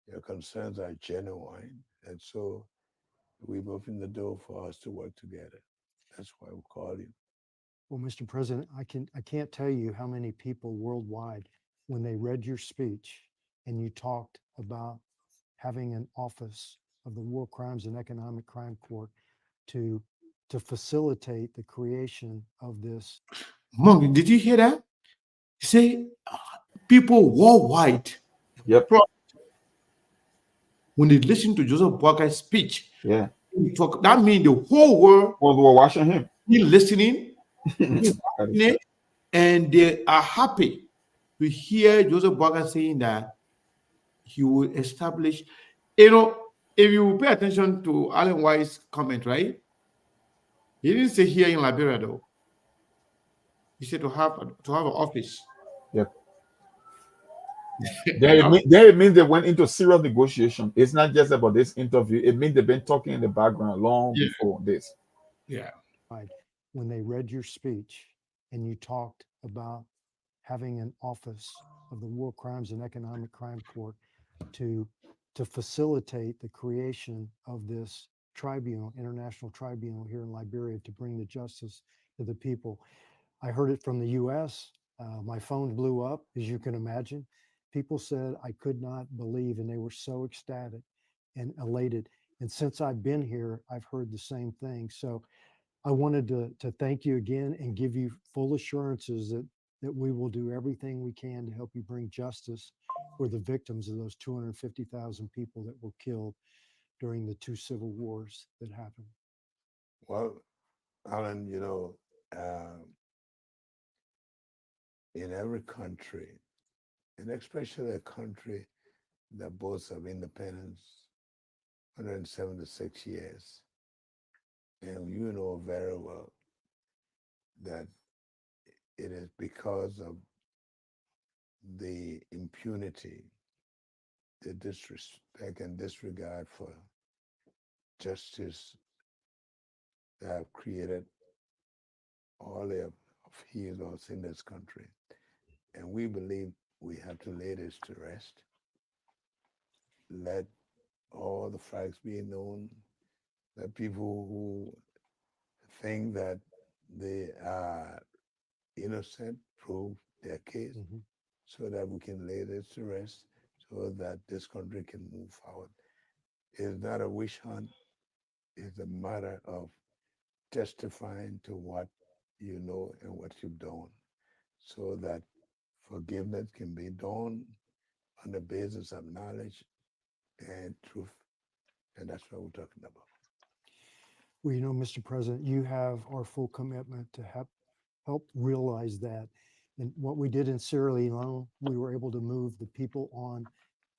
S2: your concerns are genuine, and so we've opened the door for us to work together. That's why we call you.
S5: Well, Mr. President, I can't tell you how many people worldwide, when they read your speech and you talked about having an office of the War Crimes and Economic Crime Court to to facilitate the creation of this.
S1: Monk, did you hear that? He say people worldwide,
S4: Yep.
S1: when they listen to Joseph Boakai's speech,
S4: Yeah.
S1: talk, that means the whole world
S4: World War watching him.
S1: is listening,
S4: That is
S1: it, and they are happy to hear Joseph Boakai saying that he will establish. You know, if you pay attention to Alan White's comment, right? He didn't say here in Liberia though. He said to have an office.
S4: yep. There it means they went into serious negotiation. It's not just about this interview. It means they've been talking in the background long
S1: Yeah,
S4: before this.
S1: yeah.
S5: When they read your speech and you talked about having an office of the War Crimes and Economic Crime Court to to facilitate the creation of this tribunal, international tribunal here in Liberia to bring the justice to the people. I heard it from the US. My phone blew up, as you can imagine. People said I could not believe, and they were so ecstatic and elated. And since I've been here, I've heard the same thing. So I wanted to thank you again and give you full assurances that we will do everything we can to help you bring justice for the victims of those 250,000 people that were killed during the two civil wars that happened.
S2: Well, Alan, in every country, and especially a country that boasts of independence, 176 years, and you know very well that it is because of the impunity, the disrespect and disregard for justice that have created all of heroes in this country. And we believe we have to lay this to rest. Let all the facts be known. Let people who think that they are innocent prove their case.
S5: Mhm.
S2: so that we can lay this to rest, so that this country can move forward. It's not a wish hunt. It's a matter of testifying to what you know and what you've done, so that forgiveness can be done on the basis of knowledge and truth. And that's what we're talking about.
S5: Well, you know, Mr. President, you have our full commitment to help realize that. And what we did in Sierra Leone, we were able to move the people on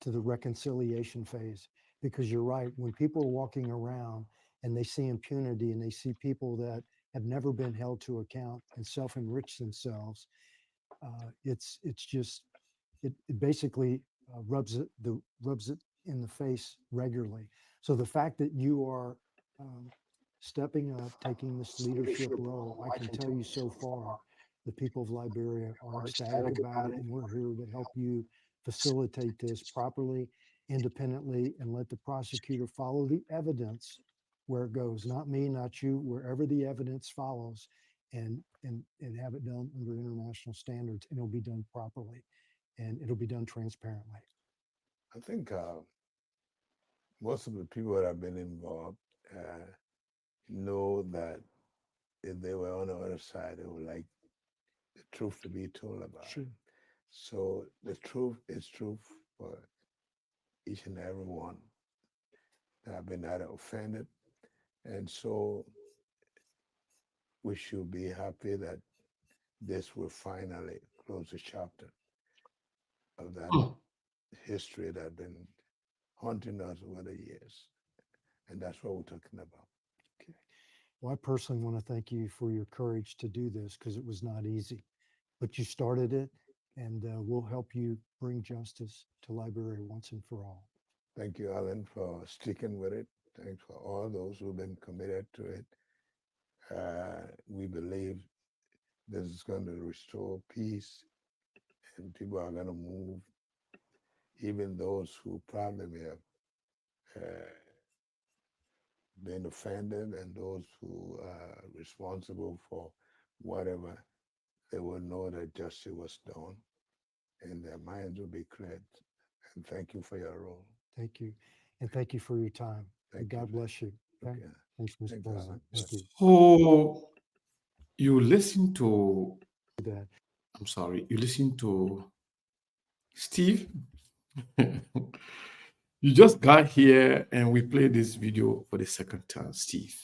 S5: to the reconciliation phase. Because you're right, when people are walking around and they see impunity and they see people that have never been held to account and self-enrich themselves, it's just it basically rubs it in the face regularly. So the fact that you are um, stepping up, taking this leadership role, I can tell you so far, the people of Liberia are ecstatic about it, and we're here to help you facilitate this properly, independently, and let the prosecutor follow the evidence where it goes. Not me, not you, wherever the evidence follows, and have it done under international standards, and it'll be done properly, and it'll be done transparently.
S2: I think most of the people that have been involved know that if they were on the other side, they would like the truth to be told about
S5: Sure.
S2: it. So the truth is truth for each and every one that have been either offended. And so we should be happy that this will finally close the chapter of that
S1: Hmm.
S2: history that had been haunting us over the years. And that's what we're talking about.
S5: Okay. Well, I personally want to thank you for your courage to do this because it was not easy, but you started it, and we'll help you bring justice to Liberia once and for all.
S2: Thank you, Alan, for sticking with it. Thanks for all those who've been committed to it. We believe this is going to restore peace and people are going to move, even those who probably may have been offended and those who are responsible for whatever, they will know that justice was done and their minds will be cleared. And thank you for your role.
S5: Thank you, and thank you for your time.
S2: Thank
S5: God
S2: you.
S5: bless you. Okay.
S2: Okay.
S5: Thanks, Mr.
S2: Thanks,
S5: President.
S2: Alan.
S5: Thank you.
S1: So you listen to,
S5: That
S1: I'm sorry, you listen to Steve. You just got here and we played this video for the second time, Steve.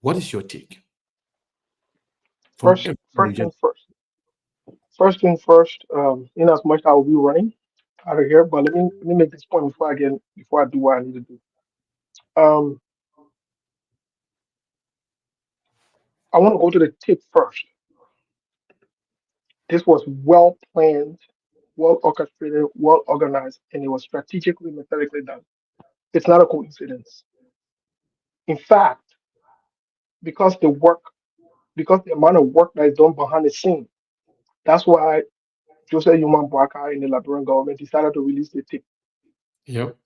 S1: What is your take? From
S6: First,
S1: everything you
S6: first
S1: just
S6: thing first. First thing first. In as much I will be running out of here, but let me make this point before I do what I need to do. Um, I want to go to the tip first. This was well planned, well orchestrated, well organized, and it was strategically, methodically done. It's not a coincidence. In fact, because the work, because the amount of work that is done behind the scene, that's why Joseph Human Boakai and the Liberian government decided to release the tip.
S1: Yep.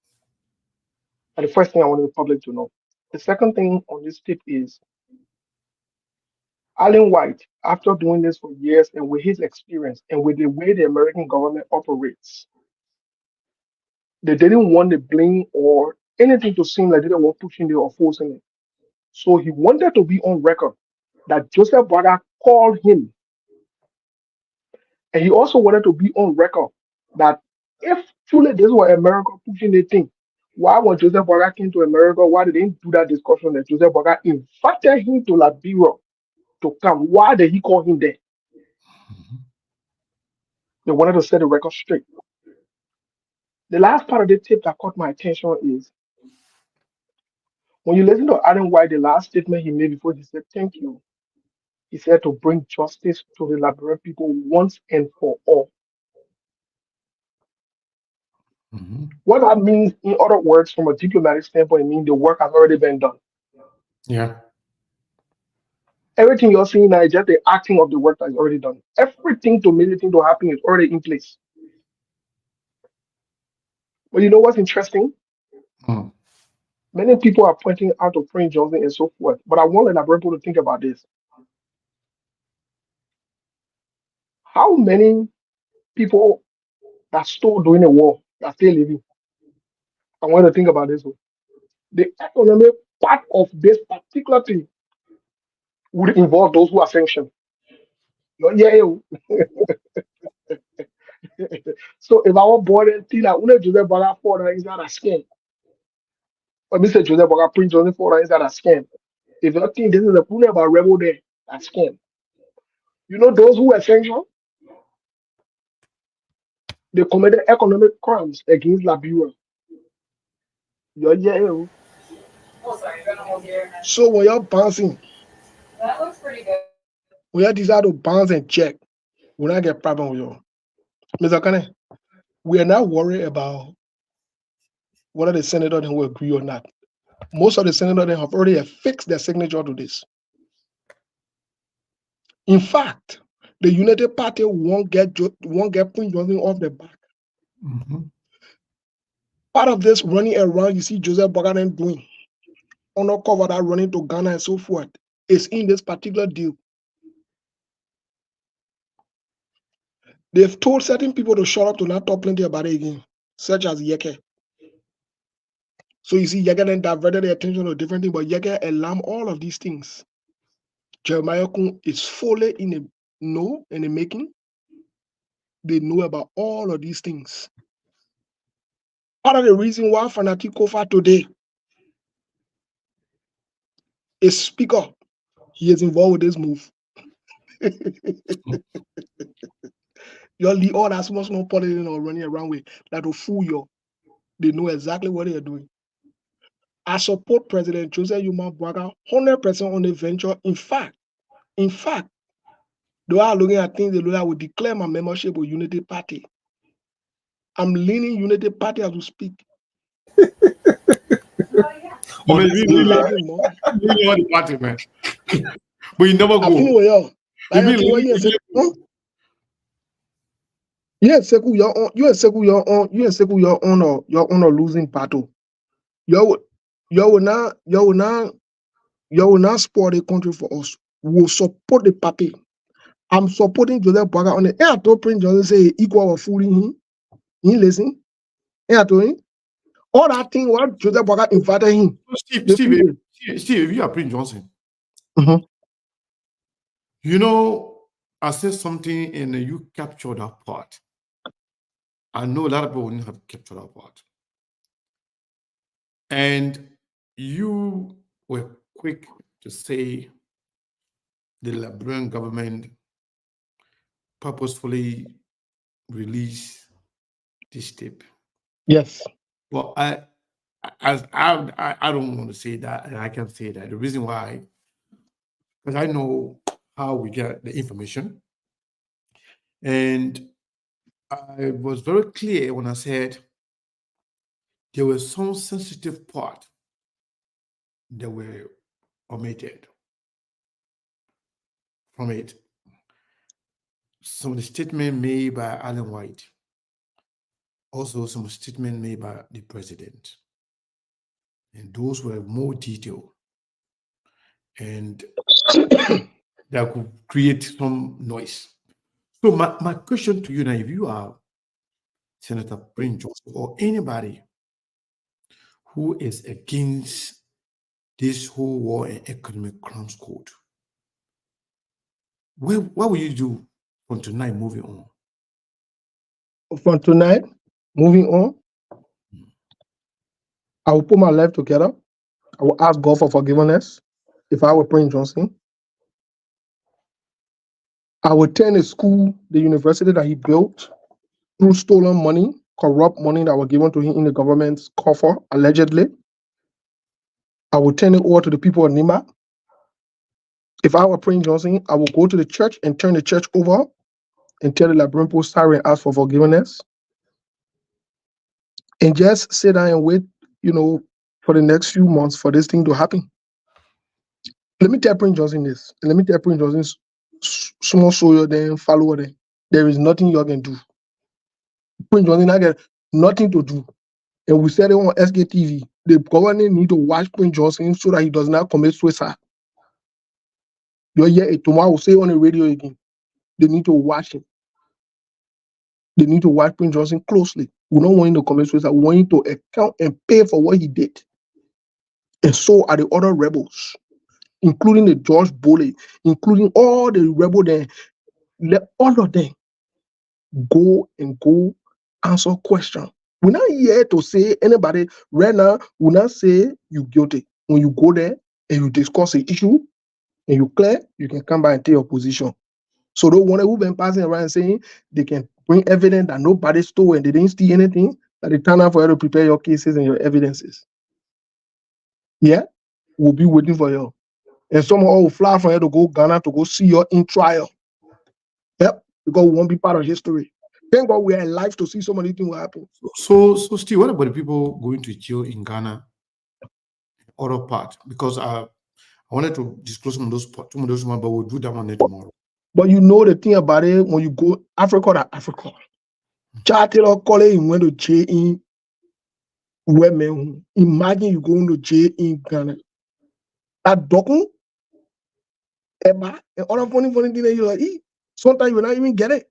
S6: And the first thing I want the public to know. The second thing on this tip is Alan White, after doing this for years and with his experience and with the way the American government operates, they didn't want the blame or anything to seem like they were pushing it or forcing it. So he wanted to be on record that Joseph Braga called him. And he also wanted to be on record that if truly this was America pushing the thing, why when Joseph Braga came to America, why they didn't do that discussion that Joseph Braga invited him to Liberia to come? Why did he call him there?
S1: Mhm.
S6: They wanted to set the record straight. The last part of the tip that caught my attention is when you listen to Adam White, the last statement he made before he said, "Thank you." He said to bring justice to the Liberian people once and for all.
S1: Mhm.
S6: What that means, in other words, from a diplomatic standpoint, it means the work has already been done.
S1: Yeah.
S6: Everything you're seeing now is just the acting of the work that is already done. Everything to make anything to happen is already in place. But you know what's interesting?
S1: Mm.
S6: Many people are pointing out to Prince Johnson and so forth. But I want the Liberian people to think about this. How many people that stole during the war are still living. I want to think about this one. The economic part of this particular thing would involve those who are sanctioned. No, yeah, so if our board thing that we Joseph Boga for is not a scam. Or Mr. Joseph Boga Prince Johnson for is not a scam. If you think this is a point about rebel there, a scam. You know those who were sanctioned, they committed economic crimes against Liberia. Yeah. So when you're bouncing, when you decide to bounce and check, we not get problem with you. Mr. Kane, we are not worried about whether the senator will agree or not. Most of the senators have already fixed their signature to this. In fact, the United Party won't get Prince Johnson off the back.
S1: Mm-hmm.
S6: Part of this running around, you see Joseph Bogaden doing, undercover that running to Ghana and so forth, is in this particular deal. They've told certain people to shut up to not talk plenty about it again, such as Yeke. So you see, Yeke then diverted their attention to different things, but Yeke alarmed all of these things. Jeremiah Kun is fully in the making. They know about all of these things. Part of the reason why Fanatic Kofa today is speaker, he is involved with this move. You'll leave all that small politics or running around with that will fool you. They know exactly what they are doing. I support President Joseph Yuma Bwaga 100% on the venture. In fact, they are looking at things they will declare my membership with Unity Party. I'm leaning Unity Party as we speak.
S1: I mean,
S6: We like him more.
S1: you know the party, man. But you never
S6: I feel
S1: go.
S6: where you
S1: You mean
S6: are. Yes, Seku, you're on a losing battle. You will not support the country for us. We will support the party. I'm supporting Joseph Boga on the air to Prince Johnson say equal or fooling him. He listen. Air to him. All that thing what Joseph Boga invited him.
S1: Steve, if you are Prince Johnson,
S6: Mhm.
S1: you know, I said something and you captured that part. I know a lot of people wouldn't have captured that part. And you were quick to say the Liberian government purposefully released this tape.
S6: Yes.
S1: Well, I don't want to say that, and I can say that. The reason why, because I know how we get the information, and I was very clear when I said there was some sensitive part that were omitted from it. Some of the statement made by Alan White, also some statement made by the president, and those were more detailed, and that could create some noise. So my question to you now, if you are Senator Prince Johnson or anybody who is against this whole war and economic crimes code, what will you do from tonight moving on?
S6: From tonight, moving on, I will put my life together. I will ask God for forgiveness. If I were Prince Johnson, I would turn the school, the university that he built through stolen money, corrupt money that was given to him in the government's coffer, allegedly. I would turn it over to the people of Nima. If I were Prince Johnson, I would go to the church and turn the church over and tell the Liberian people sorry and ask for forgiveness. And just sit down and wait, for the next few months for this thing to happen. Let me tell Prince Johnson this. And let me tell Prince Johnson's small soldier then follower them. There is nothing you can do. Prince Johnson, I get nothing to do. And we said it on SKTV. The government need to watch Prince Johnson so that he does not commit suicide. You'll hear it tomorrow. I will say on the radio again. They need to watch him. They need to watch Prince Johnson closely. We don't want him to commit suicide. We want him to account and pay for what he did. And so are the other rebels, including the George Bulley, including all the rebels there. Let all of them go answer questions. We're not here to say anybody right now. We're not say you guilty. When you go there and you discuss the issue and you clear, you can come back and take your position. So the one who've been passing around saying they can bring evidence that nobody stole and they didn't steal anything, that it's time for you to prepare your cases and your evidences. Yeah, we'll be waiting for you. And someone will fly for you to go Ghana to go see you in trial. Yep, because we won't be part of history. Thank God we are alive to see so many things will happen.
S1: So Steve, what about the people going to jail in Ghana? Other part, because I wanted to disclose some of those ones, but we'll do that one tomorrow.
S6: But you know the thing about it, when you go Africa to Africa, Charles Taylor College went to jail in women. Imagine you going to jail in Ghana. That docu, Eba, and other funny thing that you're like, sometimes you will not even get it.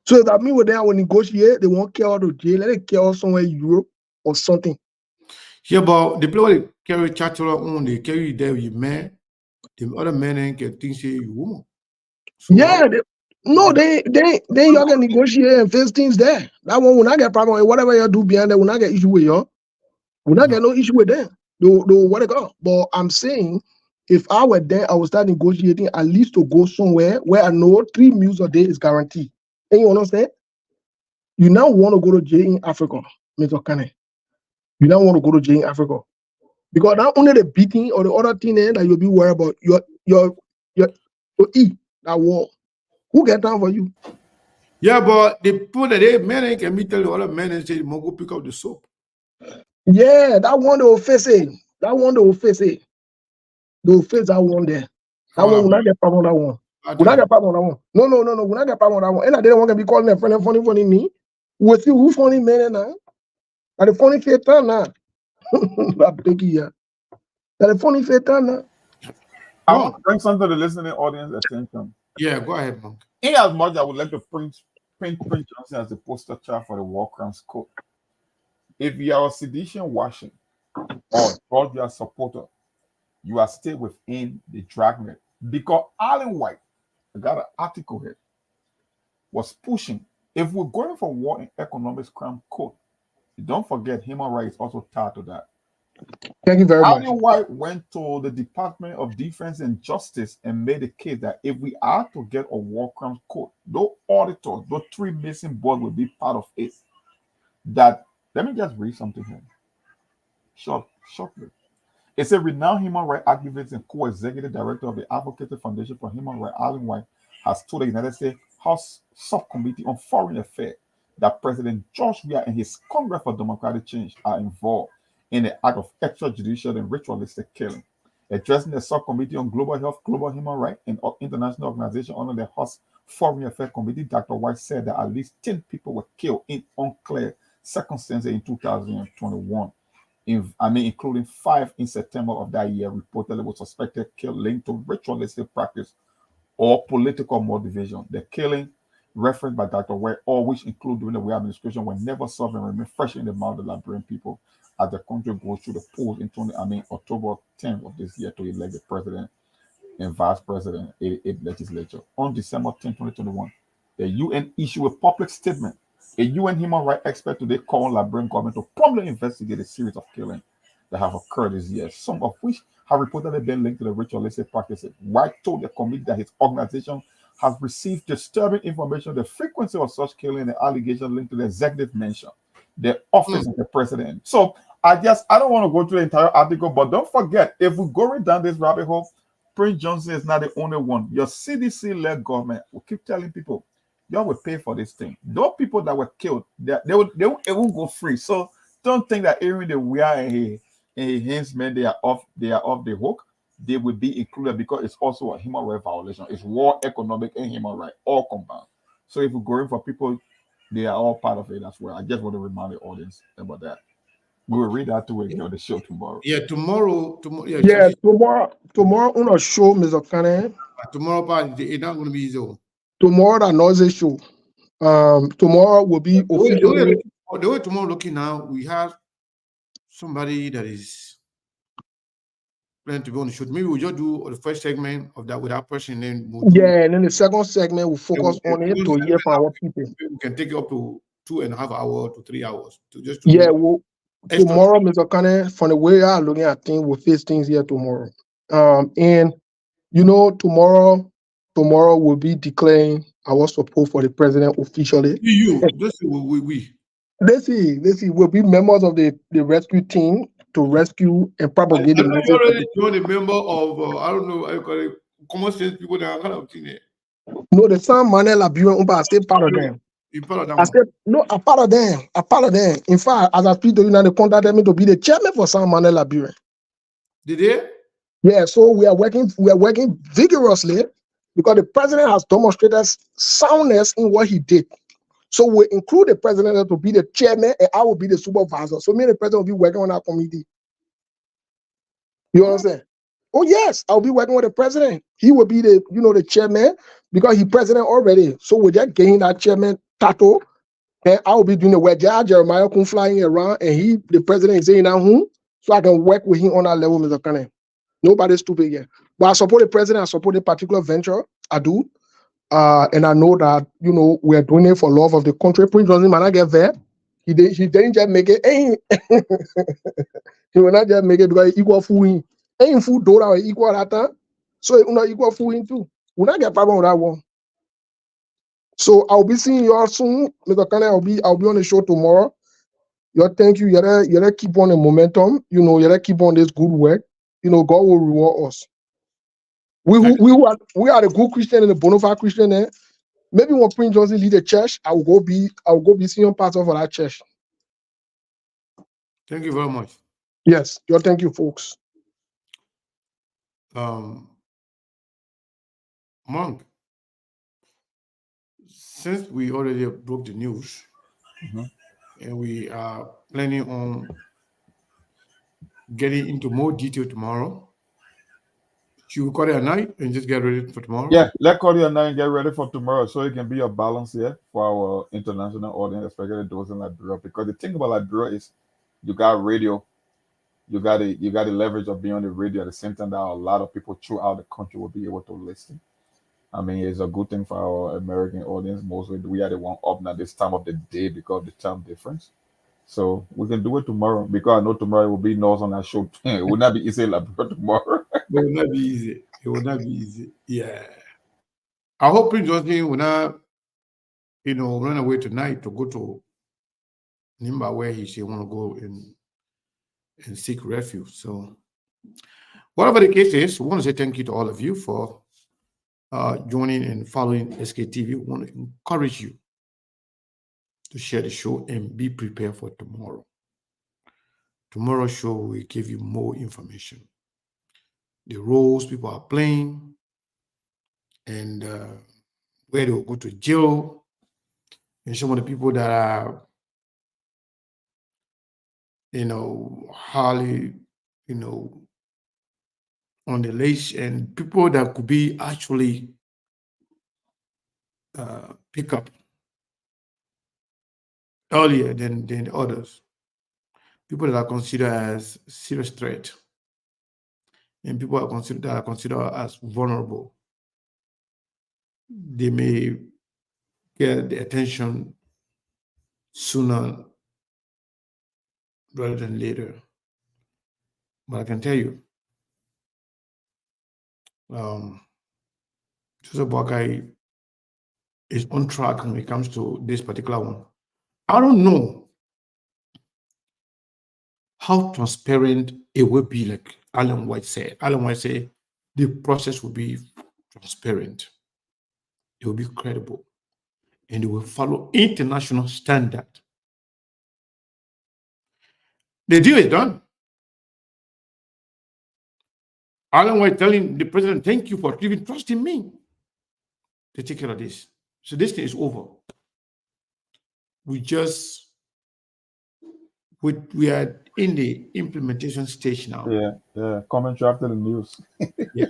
S6: So that means when they will negotiate, they won't care out of jail, let it care somewhere in Europe or something.
S1: Yeah, but the people they carry Chatterer on, they carry you there, you man. The other men can think say you woman. So
S6: yeah, they y'all can negotiate and face things there. That one will not get problem with whatever you do behind there will not get issue with y'all. Will not get no issue with them. Do what they go. But I'm saying if I were there, I would start negotiating at least to go somewhere where I know 3 meals a day is guaranteed. And you understand? You now want to go to jail in Africa, Mr. Kane. You now want to go to jail in Africa. Because not only the beating or the other thing that you'll be worried about, your eat that war. Who get down for you?
S1: yeah, but the people that they men can be tell the other men and say you go pick up the soap.
S6: Yeah, that one they will face it. That one they will face it. They will face that one there. That one will not get problem on that one. Will not get problem on that one. No. Will not get problem on that one. And I didn't want to be calling them funny me. We'll see who funny men now. Are the funny fatal now? That big here. Are the funny fatal now?
S4: I want to bring something to the listening audience attention.
S1: Yeah, go ahead, Monk.
S4: In as much I would like to paint Prince Johnson as the poster child for the War Crimes Code. If you are a sedition washing or Georgia supporter, you are still within the dragnet. Because Alan White, I got an article here, was pushing. If we're going for war and economics crime code, don't forget human rights also tied to that.
S6: Thank you very much.
S4: Alan White went to the Department of Defense and Justice and made the case that if we are to get a war crimes code, those auditors, those 3 missing boards will be part of it. That, let me just read something here. Shortly. It's a renowned human rights activist and co-executive director of the Advocacy Foundation for Human Rights, Alan White, has told the United States House Subcommittee on Foreign Affairs that President George Weah and his Congress for Democratic Change are involved in the act of extrajudicial and ritualistic killing. Addressing the Subcommittee on Global Health, Global Human Rights, and international organization under the House Foreign Affairs Committee, Dr. White said that at least 10 people were killed in unclear circumstances in 2021. Including 5 in September of that year, reportedly was suspected kill linked to ritualistic practice or political motivation. The killing referenced by Dr. White, all which include during the Weah administration, were never solved and remain fresh in the mind of the Liberian people as the country goes through the polls in October 10th of this year to elect the president and vice president in the legislature. On December 10, 2021, the UN issued a public statement. A UN human rights expert today called on Liberian government to promptly investigate a series of killings that have occurred this year, some of which have reportedly been linked to the ritualistic practices. White told the committee that his organization has received disturbing information on the frequency of such killing and the allegations linked to the executive mansion, the office of the president. So I don't want to go through the entire article, but don't forget, if we're going down this rabbit hole, Prince Johnson is not the only one. Your CDC-led government will keep telling people, y'all will pay for this thing. Those people that were killed, they won't go free. So don't think that even the Weah and his men, they are off the hook. They will be included because it's also a human rights violation. It's war, economic, and human rights all combined. So if we're going for people, they are all part of it as well. I just want to remind the audience about that. We will read that to it on the show tomorrow.
S1: Yeah, tomorrow.
S6: Yeah, tomorrow on a show, Mr. Kane.
S1: Tomorrow, part it's not going to be easy.
S6: Tomorrow, that noisy show. Tomorrow will be officially.
S1: The way tomorrow looking now, we have somebody that is planning to be on the shoot. Maybe we'll just do the first segment of that with that person, then we'll do.
S6: Yeah, and then the second segment will focus on it to hear from our people.
S1: We can take it up to 2.5 hours to 3 hours to just to
S6: Yeah,
S1: extra.
S6: tomorrow, Mr. Kane, from the way I'm looking at things, we'll face things here tomorrow. And you know, tomorrow will be declaring our support for the president officially.
S1: Just we.
S6: Let's see, we'll be members of the rescue team to rescue and propagate the message.
S1: You already joined a member of I don't know, I call it common sense people that are kind of thing.
S6: No, the San Manuel Laburian, I stay part of them.
S1: You part of that
S6: I said, no, a part of them. In fact, as I speak to you now, they contacted me to be the chairman for San Manuel Laburian.
S1: Did they?
S6: Yeah, so we are working vigorously because the president has demonstrated soundness in what he did. So we include the president to be the chairman and I will be the supervisor. So me and the president will be working on our committee. You understand? Oh yes, I'll be working with the president. He will be the chairman because he's president already. So we're just getting that chairman title. And I will be doing the work. Jeremiah come flying around and the president is saying that so I can work with him on that level, Mr. Kane. Nobody's stupid yet. But I support the president, I support a particular venture. I do. And I know that, we are doing it for love of the country. Prince Johnson might not get there. He didn't just make it. He will not just make it because he equal food. Ain't food dollar equal that time. So he not equal food too. We'll not get problem with that one. So I'll be seeing you all soon. Mr. Kane, I'll be on the show tomorrow. Thank you. You keep on the momentum. You keep on this good work. God will reward us. We are the good Christian and the bona fide Christian. Maybe when Prince Johnson lead the church, I will go be senior pastor for that church.
S1: Thank you very much.
S6: Yes, thank you, folks.
S1: Monk, since we already broke the news, and we are planning on getting into more detail tomorrow, should we call it a night and just get ready for tomorrow?
S4: Yeah, let's call it a night and get ready for tomorrow so it can be a balance here for our international audience, especially those in Liberia. Because the thing about Liberia is you got radio, you got the leverage of being on the radio at the same time that a lot of people throughout the country will be able to listen. I mean, it's a good thing for our American audience. Mostly we are the one up now this time of the day because of the time difference. So we can do it tomorrow because I know tomorrow will be noise on that show. It will not be easy like tomorrow.
S1: It will not be easy. It will not be easy. Yeah. I hope Prince Johnson will not, run away tonight to go to Nimba where he should want to go and seek refuge. So whatever the case is, we want to say thank you to all of you for joining and following SKTV. We want to encourage you to share the show and be prepared for tomorrow. Tomorrow's show will give you more information. The roles people are playing and where they will go to jail and some of the people that are, highly, on the list and people that could be actually pick up earlier than others. People that are considered as serious threat and people that are considered as vulnerable. They may get the attention sooner rather than later. But I can tell you, Joseph Boakai is on track when it comes to this particular one. I don't know how transparent it will be, like Alan White said. Alan White said the process will be transparent. It will be credible. And it will follow international standard. The deal is done. Alan White telling the president, thank you for even trusting me to take care of this. So this thing is over. We are in the implementation stage now.
S4: Yeah. Commentary after the news.
S1: Yeah.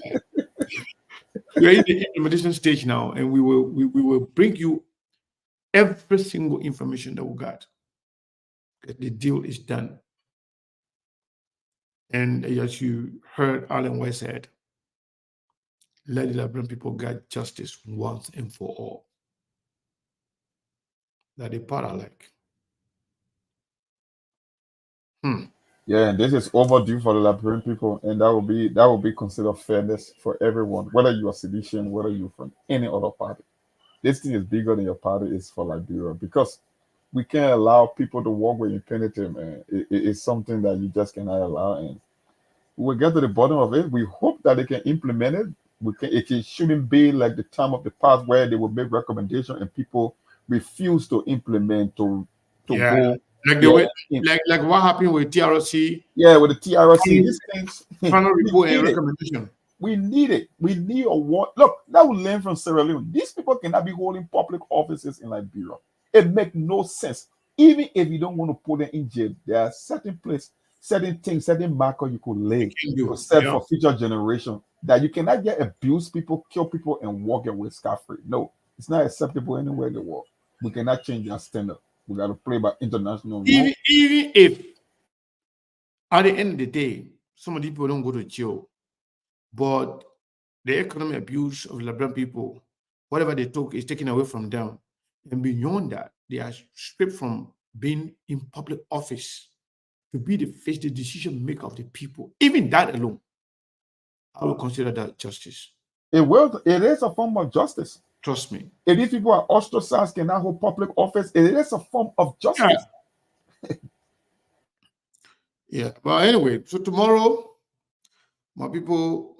S1: We are in the implementation stage now, and we will bring you every single information that we got. The deal is done. And as you heard Alan White said, let the Liberian people get justice once and for all. That the part I like.
S4: Yeah, and this is overdue for the Liberian people, and that will be considered fairness for everyone, whether you are sedition, whether you're from any other party. This thing is bigger than your party is for Liberia because we can't allow people to walk with impunity, man. It's something that you just cannot allow, and we'll get to the bottom of it. We hope that they can implement it. It shouldn't be like the time of the past where they will make recommendation and people refuse to implement to
S1: Yeah,
S4: go.
S1: like the
S4: Yeah,
S1: way, like what happened with TRC,
S4: yeah, with the TRC,
S1: final,
S4: these things
S1: final
S4: we
S1: report and
S4: need it.
S1: recommendation.
S4: We need it. We need a war. Look, that will learn from Sierra Leone. These people cannot be holding public offices in Liberia. It makes no sense. Even if you don't want to put them in jail, there are certain places, certain things, certain marker you could
S1: You
S4: lay
S1: can
S4: to
S1: do.
S4: set
S1: Yeah.
S4: for future generation that you cannot get abuse people, kill people, and walk away scot-free. No, it's not acceptable anywhere in the world. We cannot change our standard. We got to play by international rules.
S1: Even if at the end of the day, some of the people don't go to jail, but the economic abuse of Liberian people, whatever they took, is taken away from them. And beyond that, they are stripped from being in public office to be the face, the decision maker of the people. Even that alone, I will consider that justice.
S4: It is a form of justice.
S1: Trust me.
S4: If these people are ostracized, cannot hold public office, it is a form of justice.
S1: Yeah. But anyway, so tomorrow, my people,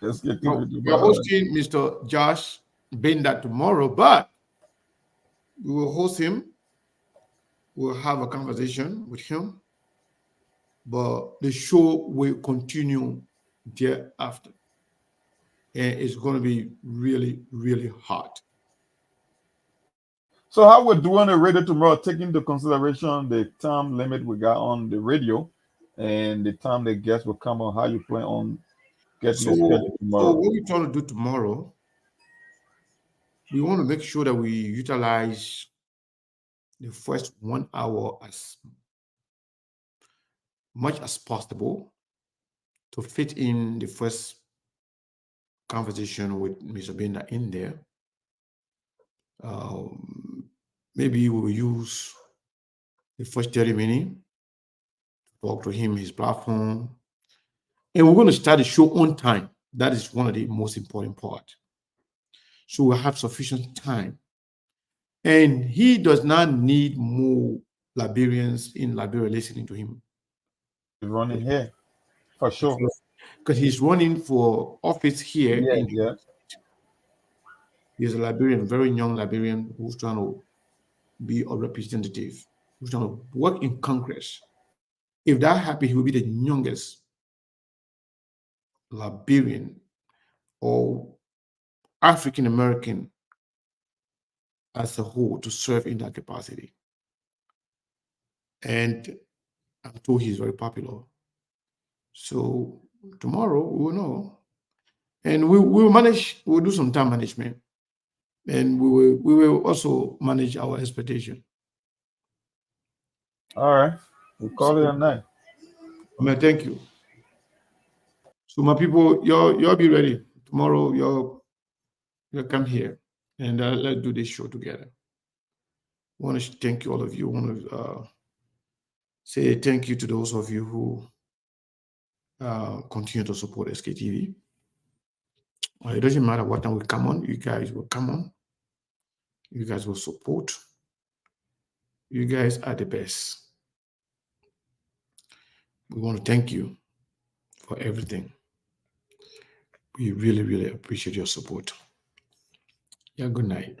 S4: Let's get
S1: we're
S4: to
S1: we're hosting Mr. Josh Benda tomorrow, but we will host him. We'll have a conversation with him, but the show will continue thereafter. And it's going to be really, really hot.
S4: So how we're doing the radio tomorrow, taking into consideration the time limit we got on the radio and the time the guests will come on, how you plan on getting
S1: So,
S4: the schedule
S1: so
S4: tomorrow?
S1: what we're trying to do tomorrow, we want to make sure that we utilize the first 1 hour as much as possible to fit in the first conversation with Mr. Benda in there. Maybe we will use the first 30 minutes to talk to him, his platform. And we're going to start the show on time. That is one of the most important parts. So we'll have sufficient time. And he does not need more Liberians in Liberia listening to him.
S4: Running here for sure.
S1: Because he's running for office here.
S4: Yeah.
S1: He's a Liberian, very young Liberian who's trying to be a representative, who's trying to work in Congress. If that happens, he will be the youngest Liberian or African American as a whole to serve in that capacity. And I'm told he's very popular. So tomorrow we will know. And we will manage, we'll do some time management. And we will also manage our expectation.
S4: All right. We'll call it a night.
S1: Thank you. So my people, y'all be ready. Tomorrow you'll come here and let's do this show together. I want to thank you, all of you. I want to say thank you to those of you who continue to support SKTV. It doesn't matter what time we come on, you guys will come on. You guys will support. You guys are the best. We want to thank you for everything. We really, really appreciate your support. Yeah, good night.